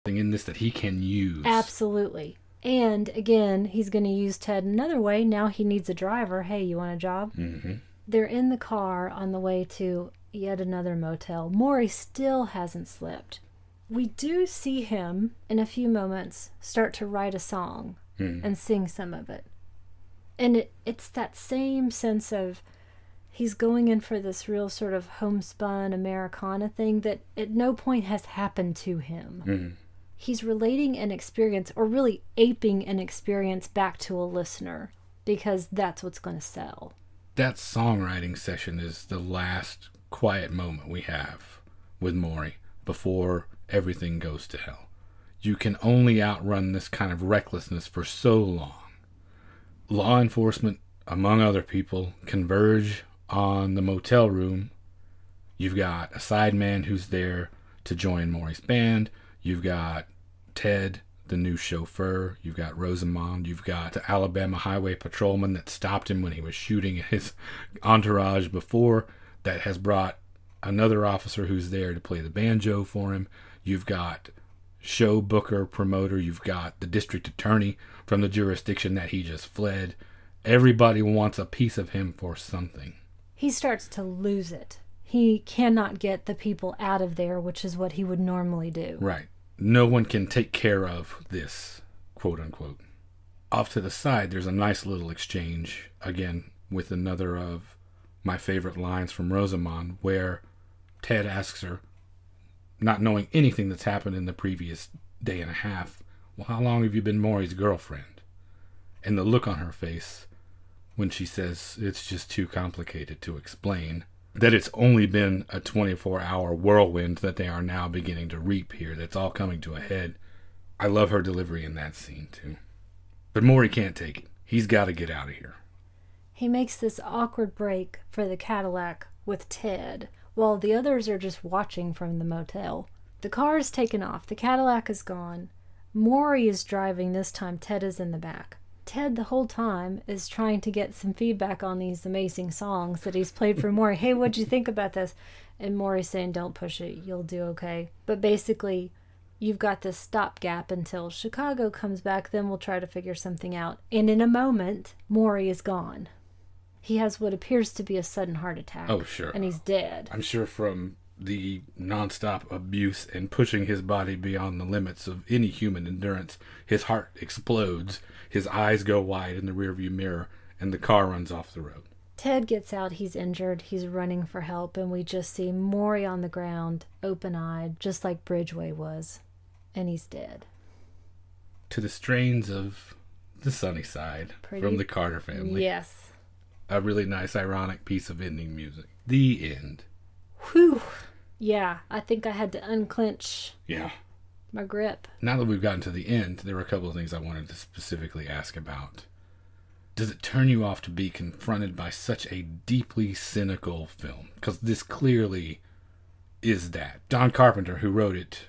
In this that he can use. Absolutely. And again, he's going to use Ted another way. Now he needs a driver. Hey, you want a job? Mm-hmm. They're in the car on the way to yet another motel. Maury still hasn't slipped. We do see him in a few moments start to write a song and sing some of it. And it's that same sense of he's going in for this real sort of homespun Americana thing that at no point has happened to him. Mm-hmm. He's relating an experience, or really aping an experience back to a listener, because that's what's going to sell. That songwriting session is the last quiet moment we have with Maury before everything goes to hell. You can only outrun this kind of recklessness for so long. Law enforcement, among other people, converge on the motel room. You've got a sideman who's there to join Maury's band. You've got Ted, the new chauffeur. You've got Rosamond. You've got the Alabama highway patrolman that stopped him when he was shooting at his entourage before, that has brought another officer who's there to play the banjo for him. You've got show booker, promoter. You've got the district attorney from the jurisdiction that he just fled. Everybody wants a piece of him for something. He starts to lose it. He cannot get the people out of there, which is what he would normally do. Right. No one can take care of this, quote unquote. Off to the side, there's a nice little exchange, again, with another of my favorite lines from Rosamond, where Ted asks her, not knowing anything that's happened in the previous day and a half, well, how long have you been Maury's girlfriend? And the look on her face when she says it's just too complicated to explain, that it's only been a 24-hour whirlwind that they are now beginning to reap here, that's all coming to a head. I love her delivery in that scene, too. But Maury can't take it. He's got to get out of here. He makes this awkward break for the Cadillac with Ted, while the others are just watching from the motel. The car is taken off. The Cadillac is gone. Maury is driving. This time Ted is in the back. Ted, the whole time, is trying to get some feedback on these amazing songs that he's played for Maury. Hey, what'd you think about this? And Maury's saying, don't push it. You'll do okay. But basically, you've got this stopgap until Chicago comes back. Then we'll try to figure something out. And in a moment, Maury is gone. He has what appears to be a sudden heart attack. Oh, sure. And he's dead. I'm sure from the nonstop abuse and pushing his body beyond the limits of any human endurance, his heart explodes, his eyes go wide in the rearview mirror, and the car runs off the road. Ted gets out. He's injured. He's running for help, and we just see Maury on the ground, open-eyed, just like Bridgeway was. And he's dead. To the strains of The Sunny Side from the Carter Family. Yes. A really nice, ironic piece of ending music. The end. Whew. Yeah, I think I had to unclench my grip. Now that we've gotten to the end, there were a couple of things I wanted to specifically ask about. Does it turn you off to be confronted by such a deeply cynical film? Because this clearly is that. Don Carpenter, who wrote it,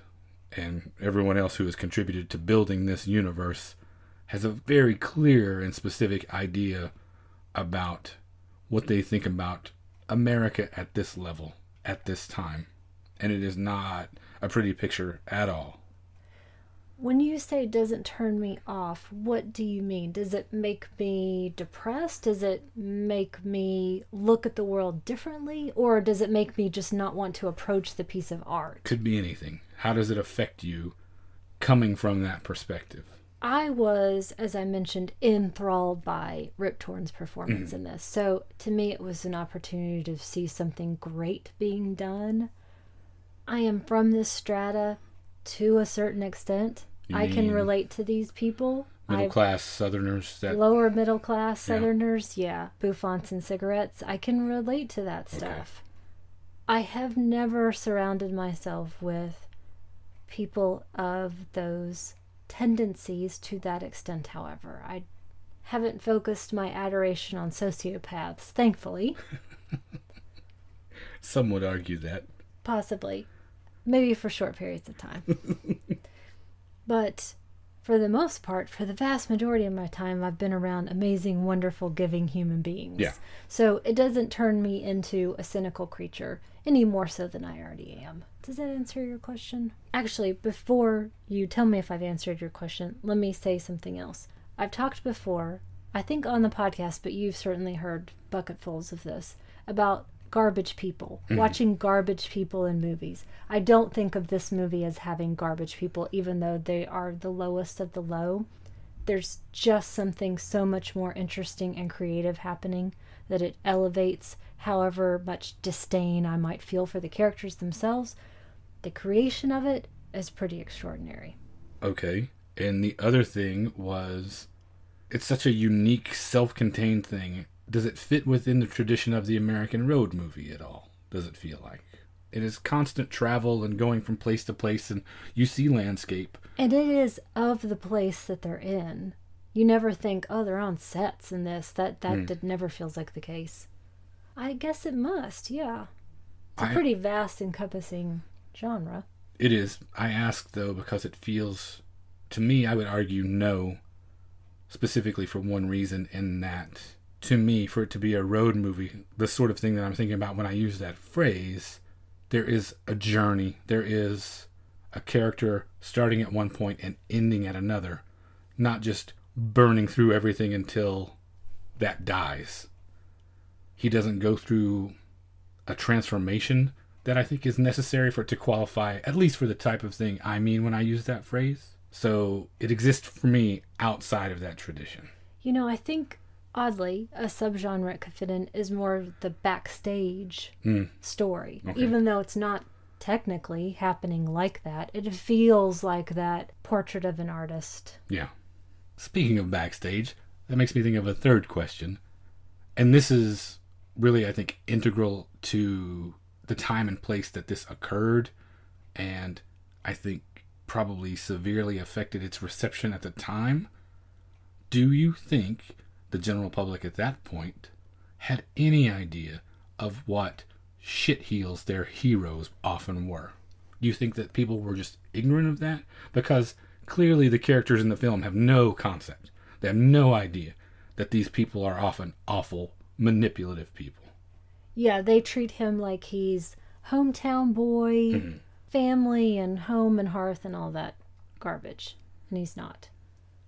and everyone else who has contributed to building this universe, has a very clear and specific idea about what they think about America at this level, at this time. And it is not a pretty picture at all. When you say it doesn't turn me off, what do you mean? Does it make me depressed? Does it make me look at the world differently? Or does it make me just not want to approach the piece of art? Could be anything. How does it affect you coming from that perspective? I was, as I mentioned, enthralled by Rip Torn's performance in this. So to me, it was an opportunity to see something great being done. I am from this strata to a certain extent. I can relate to these people. Middle class Southerners. Lower middle class Southerners, bouffants and cigarettes. I can relate to that stuff. I have never surrounded myself with people of those tendencies to that extent, however. I haven't focused my adoration on sociopaths, thankfully. Some would argue that. Possibly. Maybe for short periods of time. But for the most part, for the vast majority of my time, I've been around amazing, wonderful, giving human beings. Yeah. So it doesn't turn me into a cynical creature any more so than I already am. Does that answer your question? Actually, before you tell me if I've answered your question, let me say something else. I've talked before, I think on the podcast, but you've certainly heard bucketfuls of this, about garbage people, watching garbage people in movies. I don't think of this movie as having garbage people, even though they are the lowest of the low. There's just something so much more interesting and creative happening that it elevates however much disdain I might feel for the characters themselves. The creation of it is pretty extraordinary. Okay. And the other thing was, it's such a unique, self-contained thing. Does it fit within the tradition of the American road movie at all? Does it feel like? It is constant travel and going from place to place, and you see landscape. And it is of the place that they're in. You never think, oh, they're on sets in this. That never feels like the case. I guess it must, yeah. It's a pretty vast, encompassing genre. It is. I ask, though, because it feels, to me, I would argue no, specifically for one reason, in that, to me, for it to be a road movie, the sort of thing that I'm thinking about when I use that phrase, there is a journey. There is a character starting at one point and ending at another, not just burning through everything until that dies. He doesn't go through a transformation that I think is necessary for it to qualify, at least for the type of thing I mean when I use that phrase. So it exists for me outside of that tradition. You know, I think, oddly, a subgenre it could fit in is more of the backstage story. Okay. Even though it's not technically happening like that, it feels like that portrait of an artist. Yeah. Speaking of backstage, that makes me think of a third question. And this is really, I think, integral to the time and place that this occurred, and I think probably severely affected its reception at the time. Do you think the general public at that point had any idea of what shitheels their heroes often were? Do you think that people were just ignorant of that? Because clearly the characters in the film have no concept. They have no idea that these people are often awful, manipulative people. Yeah, they treat him like he's hometown boy, family and home and hearth and all that garbage. And he's not.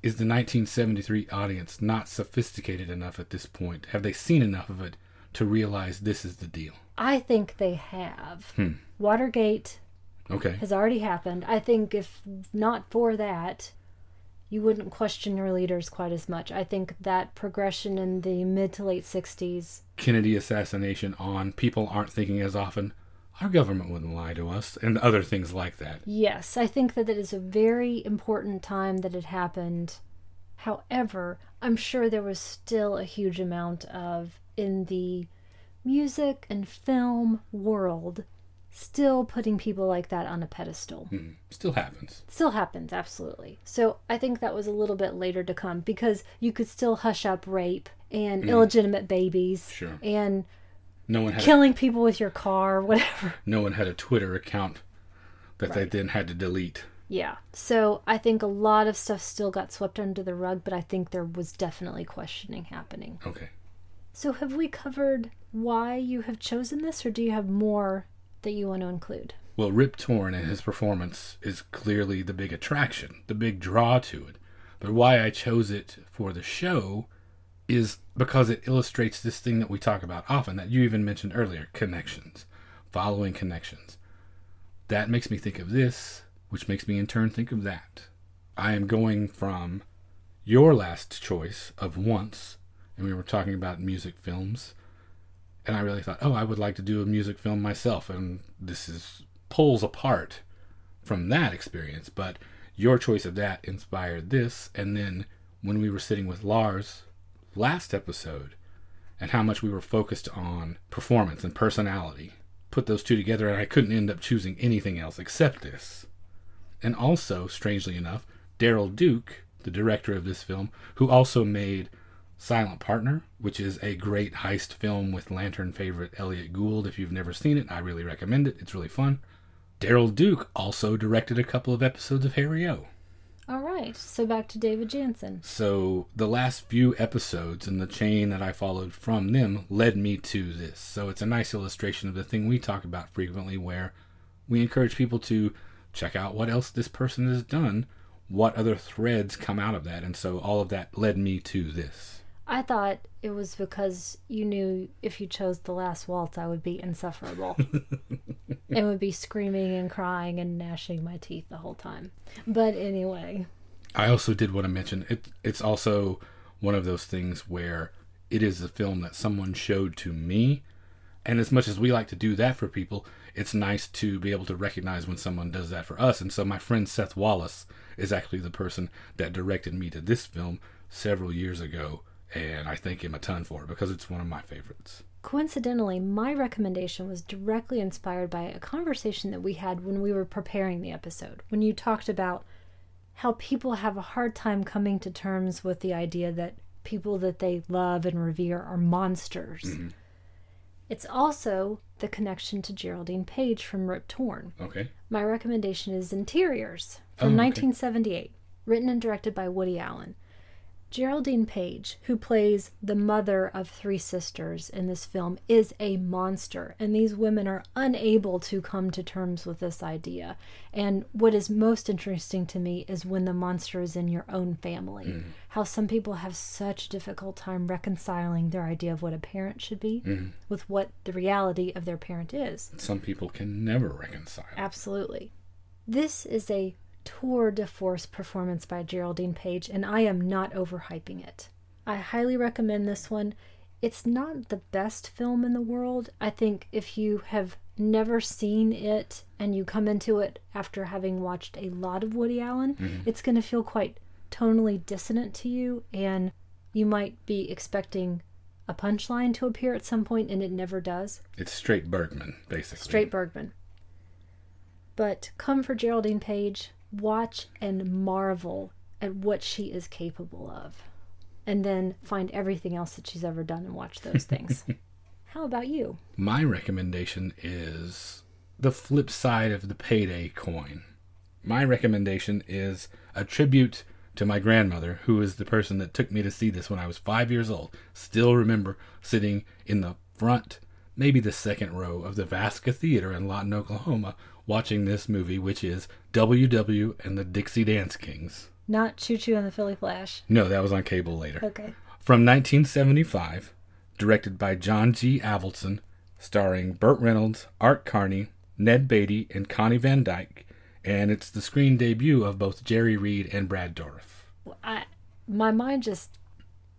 Is the 1973 audience not sophisticated enough at this point? Have they seen enough of it to realize this is the deal? I think they have. Watergate has already happened. I think if not for that, you wouldn't question your leaders quite as much. I think that progression in the mid to late 60s. Kennedy assassination on, people aren't thinking as often, our government wouldn't lie to us, and other things like that. Yes, I think that it is a very important time that it happened. However, I'm sure there was still a huge amount of, in the music and film world, still putting people like that on a pedestal. Still happens. Still happens, absolutely. So I think that was a little bit later to come, because you could still hush up rape and illegitimate babies. Sure. And no one had killing people with your car, whatever. No one had a Twitter account that they then had to delete. Yeah. So I think a lot of stuff still got swept under the rug, but I think there was definitely questioning happening. Okay. So have we covered why you have chosen this, or do you have more that you want to include? Well, Rip Torn and his performance is clearly the big attraction, the big draw to it. But why I chose it for the show is because it illustrates this thing that we talk about often, that you even mentioned earlier, connections, following connections. That makes me think of this, which makes me in turn think of that. I am going from your last choice of Once, and we were talking about music films, and I really thought, I would like to do a music film myself, and this pulls apart from that experience, but your choice of that inspired this. And then when we were sitting with Lars last episode, and how much we were focused on performance and personality, put those two together, and I couldn't end up choosing anything else except this. And also, strangely enough, Daryl Duke, the director of this film, who also made Silent Partner, which is a great heist film with Lantern favorite Elliot Gould. If you've never seen it, I really recommend it. It's really fun. Daryl Duke also directed a couple of episodes of Harry O. All right. right. So back to David Jansen. So the last few episodes and the chain that I followed from them led me to this. So it's a nice illustration of the thing we talk about frequently, where we encourage people to check out what else this person has done, what other threads come out of that. And so all of that led me to this. I thought it was because you knew if you chose The Last Waltz, I would be insufferable. And would be screaming and crying and gnashing my teeth the whole time. But anyway. I also did want to mention, it's also one of those things where it is a film that someone showed to me. And as much as we like to do that for people, it's nice to be able to recognize when someone does that for us. And so my friend Seth Wallace is actually the person that directed me to this film several years ago. And I thank him a ton for it because it's one of my favorites. Coincidentally, my recommendation was directly inspired by a conversation that we had when we were preparing the episode, when you talked about how people have a hard time coming to terms with the idea that people that they love and revere are monsters. Mm-hmm. It's also the connection to Geraldine Page from Rip Torn. Okay. My recommendation is Interiors from 1978, written and directed by Woody Allen. Geraldine Page, who plays the mother of three sisters in this film, is a monster, and these women are unable to come to terms with this idea. And what is most interesting to me is when the monster is in your own family. How some people have such a difficult time reconciling their idea of what a parent should be with what the reality of their parent is. Some people can never reconcile. Absolutely. This is a tour de force performance by Geraldine Page, and I am not overhyping it. I highly recommend this one. It's not the best film in the world. I think if you have never seen it and you come into it after having watched a lot of Woody Allen, it's going to feel quite tonally dissonant to you, and you might be expecting a punchline to appear at some point, and it never does. It's straight Bergman, basically. Straight Bergman. But come for Geraldine Page. Watch and marvel at what she is capable of. And then find everything else that she's ever done and watch those things. How about you? My recommendation is the flip side of the Payday coin. My recommendation is a tribute to my grandmother, who is the person that took me to see this when I was 5 years old. Still remember sitting in the front, maybe the second row of the Vasca Theater in Lawton, Oklahoma, watching this movie, which is W.W. and the Dixie Dance Kings. Not Choo Choo and the Philly Flash. No, that was on cable later. Okay. From 1975, directed by John G. Avildsen, starring Burt Reynolds, Art Carney, Ned Beatty, and Connie Van Dyke, and it's the screen debut of both Jerry Reed and Brad Dourif. My mind just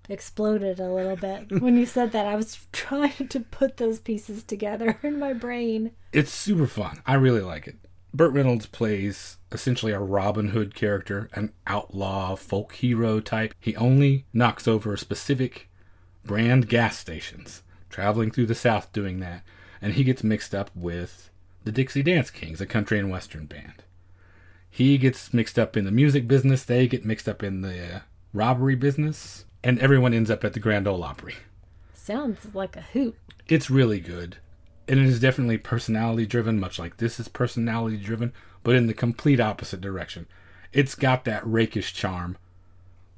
exploded a little bit when you said that. I was trying to put those pieces together in my brain. It's super fun. I really like it. Burt Reynolds plays essentially a Robin Hood character, an outlaw folk hero type. He only knocks over specific brand gas stations, traveling through the South doing that, and he gets mixed up with the Dixie Dance Kings, a country and western band. He gets mixed up in the music business, they get mixed up in the robbery business, and everyone ends up at the Grand Ole Opry. Sounds like a hoot. It's really good. And it is definitely personality driven, much like this is personality driven, but in the complete opposite direction. It's got that rakish charm,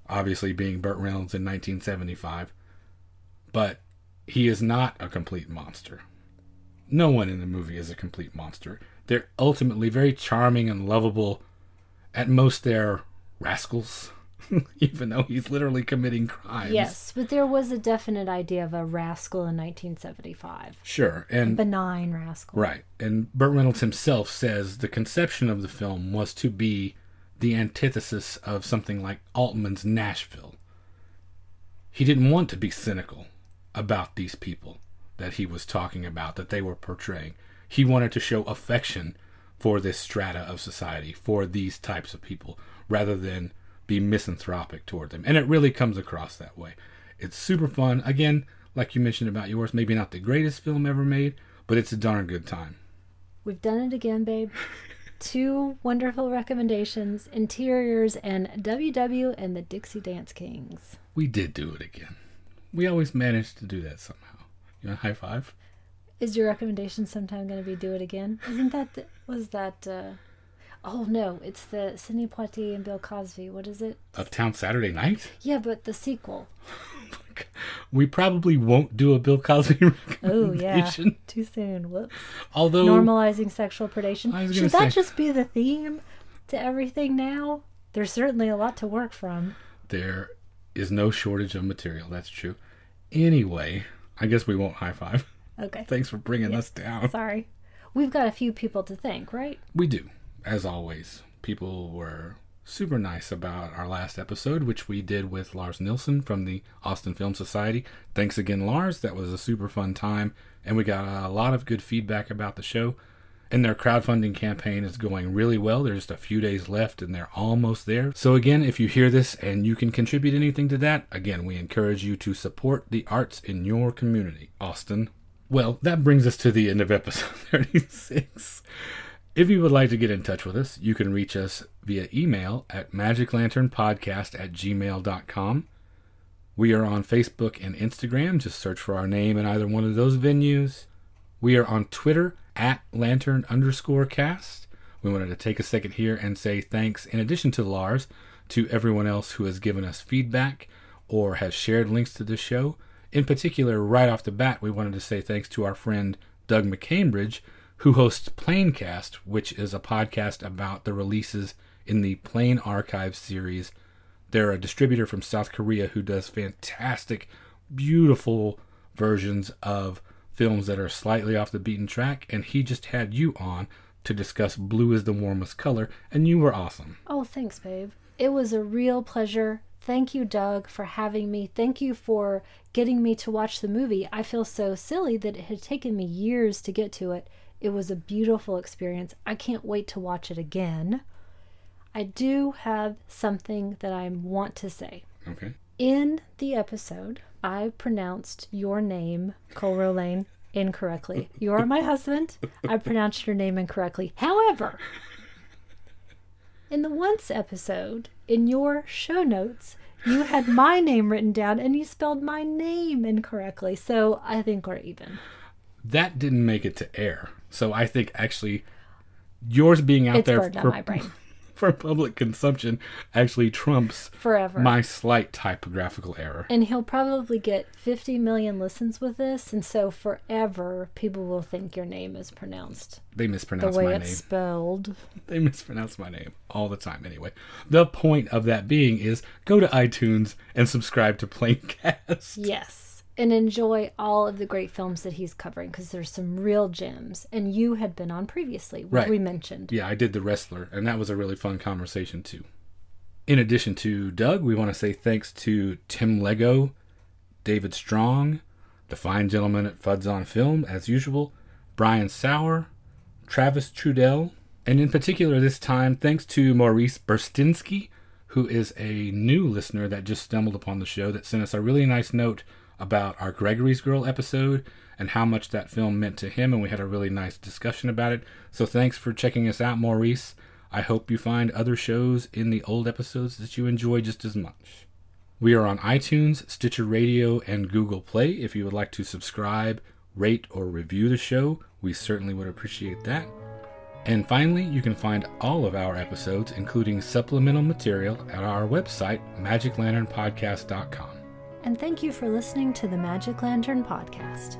obviously being Burt Reynolds in 1975, but he is not a complete monster. No one in the movie is a complete monster. They're ultimately very charming and lovable. At most, they're rascals. Even though he's literally committing crimes. Yes, but there was a definite idea of a rascal in 1975. Sure. And a benign rascal. Right. And Burt Reynolds himself says the conception of the film was to be the antithesis of something like Altman's Nashville. He didn't want to be cynical about these people that he was talking about, that they were portraying. He wanted to show affection for this strata of society, for these types of people, rather than be misanthropic toward them. And it really comes across that way. It's super fun. Again, like you mentioned about yours, maybe not the greatest film ever made, but it's a darn good time. We've done it again, babe. 2 wonderful recommendations, Interiors and W.W. and the Dixie Dance Kings. We did do it again. We always manage to do that somehow. You want a high five? Is your recommendation sometime going to be do it again? Isn't that, Oh, no, it's the Sidney Poitier and Bill Cosby. What is it? Uptown Saturday Night? Yeah, but the sequel. We probably won't do a Bill Cosby recommendation. Oh, yeah. Too soon. Whoops. Although... Normalizing sexual predation. Should that say, just be the theme to everything now? There's certainly a lot to work from. There is no shortage of material. That's true. Anyway, I guess we won't high five. Okay. Thanks for bringing us down. Sorry. We've got a few people to thank, right? We do. As always, people were super nice about our last episode, which we did with Lars Nilsson from the Austin Film Society. Thanks again, Lars. That was a super fun time, and we got a lot of good feedback about the show. And their crowdfunding campaign is going really well. There's just a few days left, and they're almost there. So again, if you hear this and you can contribute anything to that, again, we encourage you to support the arts in your community, Austin. Well, that brings us to the end of episode 36. If you would like to get in touch with us, you can reach us via email at magiclanternpodcast@gmail.com. We are on Facebook and Instagram. Just search for our name in either one of those venues. We are on Twitter at lantern_cast. We wanted to take a second here and say thanks, in addition to Lars, to everyone else who has given us feedback or has shared links to the show. In particular, right off the bat, we wanted to say thanks to our friend Doug McCambridge, who hosts Planecast, which is a podcast about the releases in the Plane Archive series. They're a distributor from South Korea who does fantastic, beautiful versions of films that are slightly off the beaten track, and he just had you on to discuss Blue is the Warmest Color, and you were awesome. Oh, thanks, babe. It was a real pleasure. Thank you, Doug, for having me. Thank you for getting me to watch the movie. I feel so silly that it had taken me years to get to it. It was a beautiful experience. I can't wait to watch it again. I do have something that I want to say. Okay. In the episode, I pronounced your name, Cole Rolane, incorrectly. You are my husband. I pronounced your name incorrectly. However, in the Once episode, in your show notes, you had my name written down and you spelled my name incorrectly. So I think we're even. That didn't make it to air. So I think actually yours being out there for my brain. For public consumption actually trumps forever my slight typographical error. And he'll probably get 50 million listens with this, and so forever people will think your name is pronounced. They mispronounce my name. The way it's spelled. They mispronounce my name all the time anyway. The point of that being is go to iTunes and subscribe to Planecast. Yes. And enjoy all of the great films that he's covering, because there's some real gems. And you had been on previously, which we mentioned. Yeah, I did The Wrestler, and that was a really fun conversation too. In addition to Doug, we want to say thanks to Tim Lego, David Strong, the fine gentleman at Fuds on Film, as usual, Brian Sauer, Travis Trudell, and in particular this time, thanks to Maurice Burstinsky, who is a new listener that just stumbled upon the show, that sent us a really nice note about our Gregory's Girl episode and how much that film meant to him, and we had a really nice discussion about it. So thanks for checking us out, Maurice. I hope you find other shows in the old episodes that you enjoy just as much. We are on iTunes, Stitcher Radio, and Google Play. If you would like to subscribe, rate, or review the show, we certainly would appreciate that. And finally, you can find all of our episodes, including supplemental material, at our website, magiclanternpodcast.com. And thank you for listening to the Magic Lantern Podcast.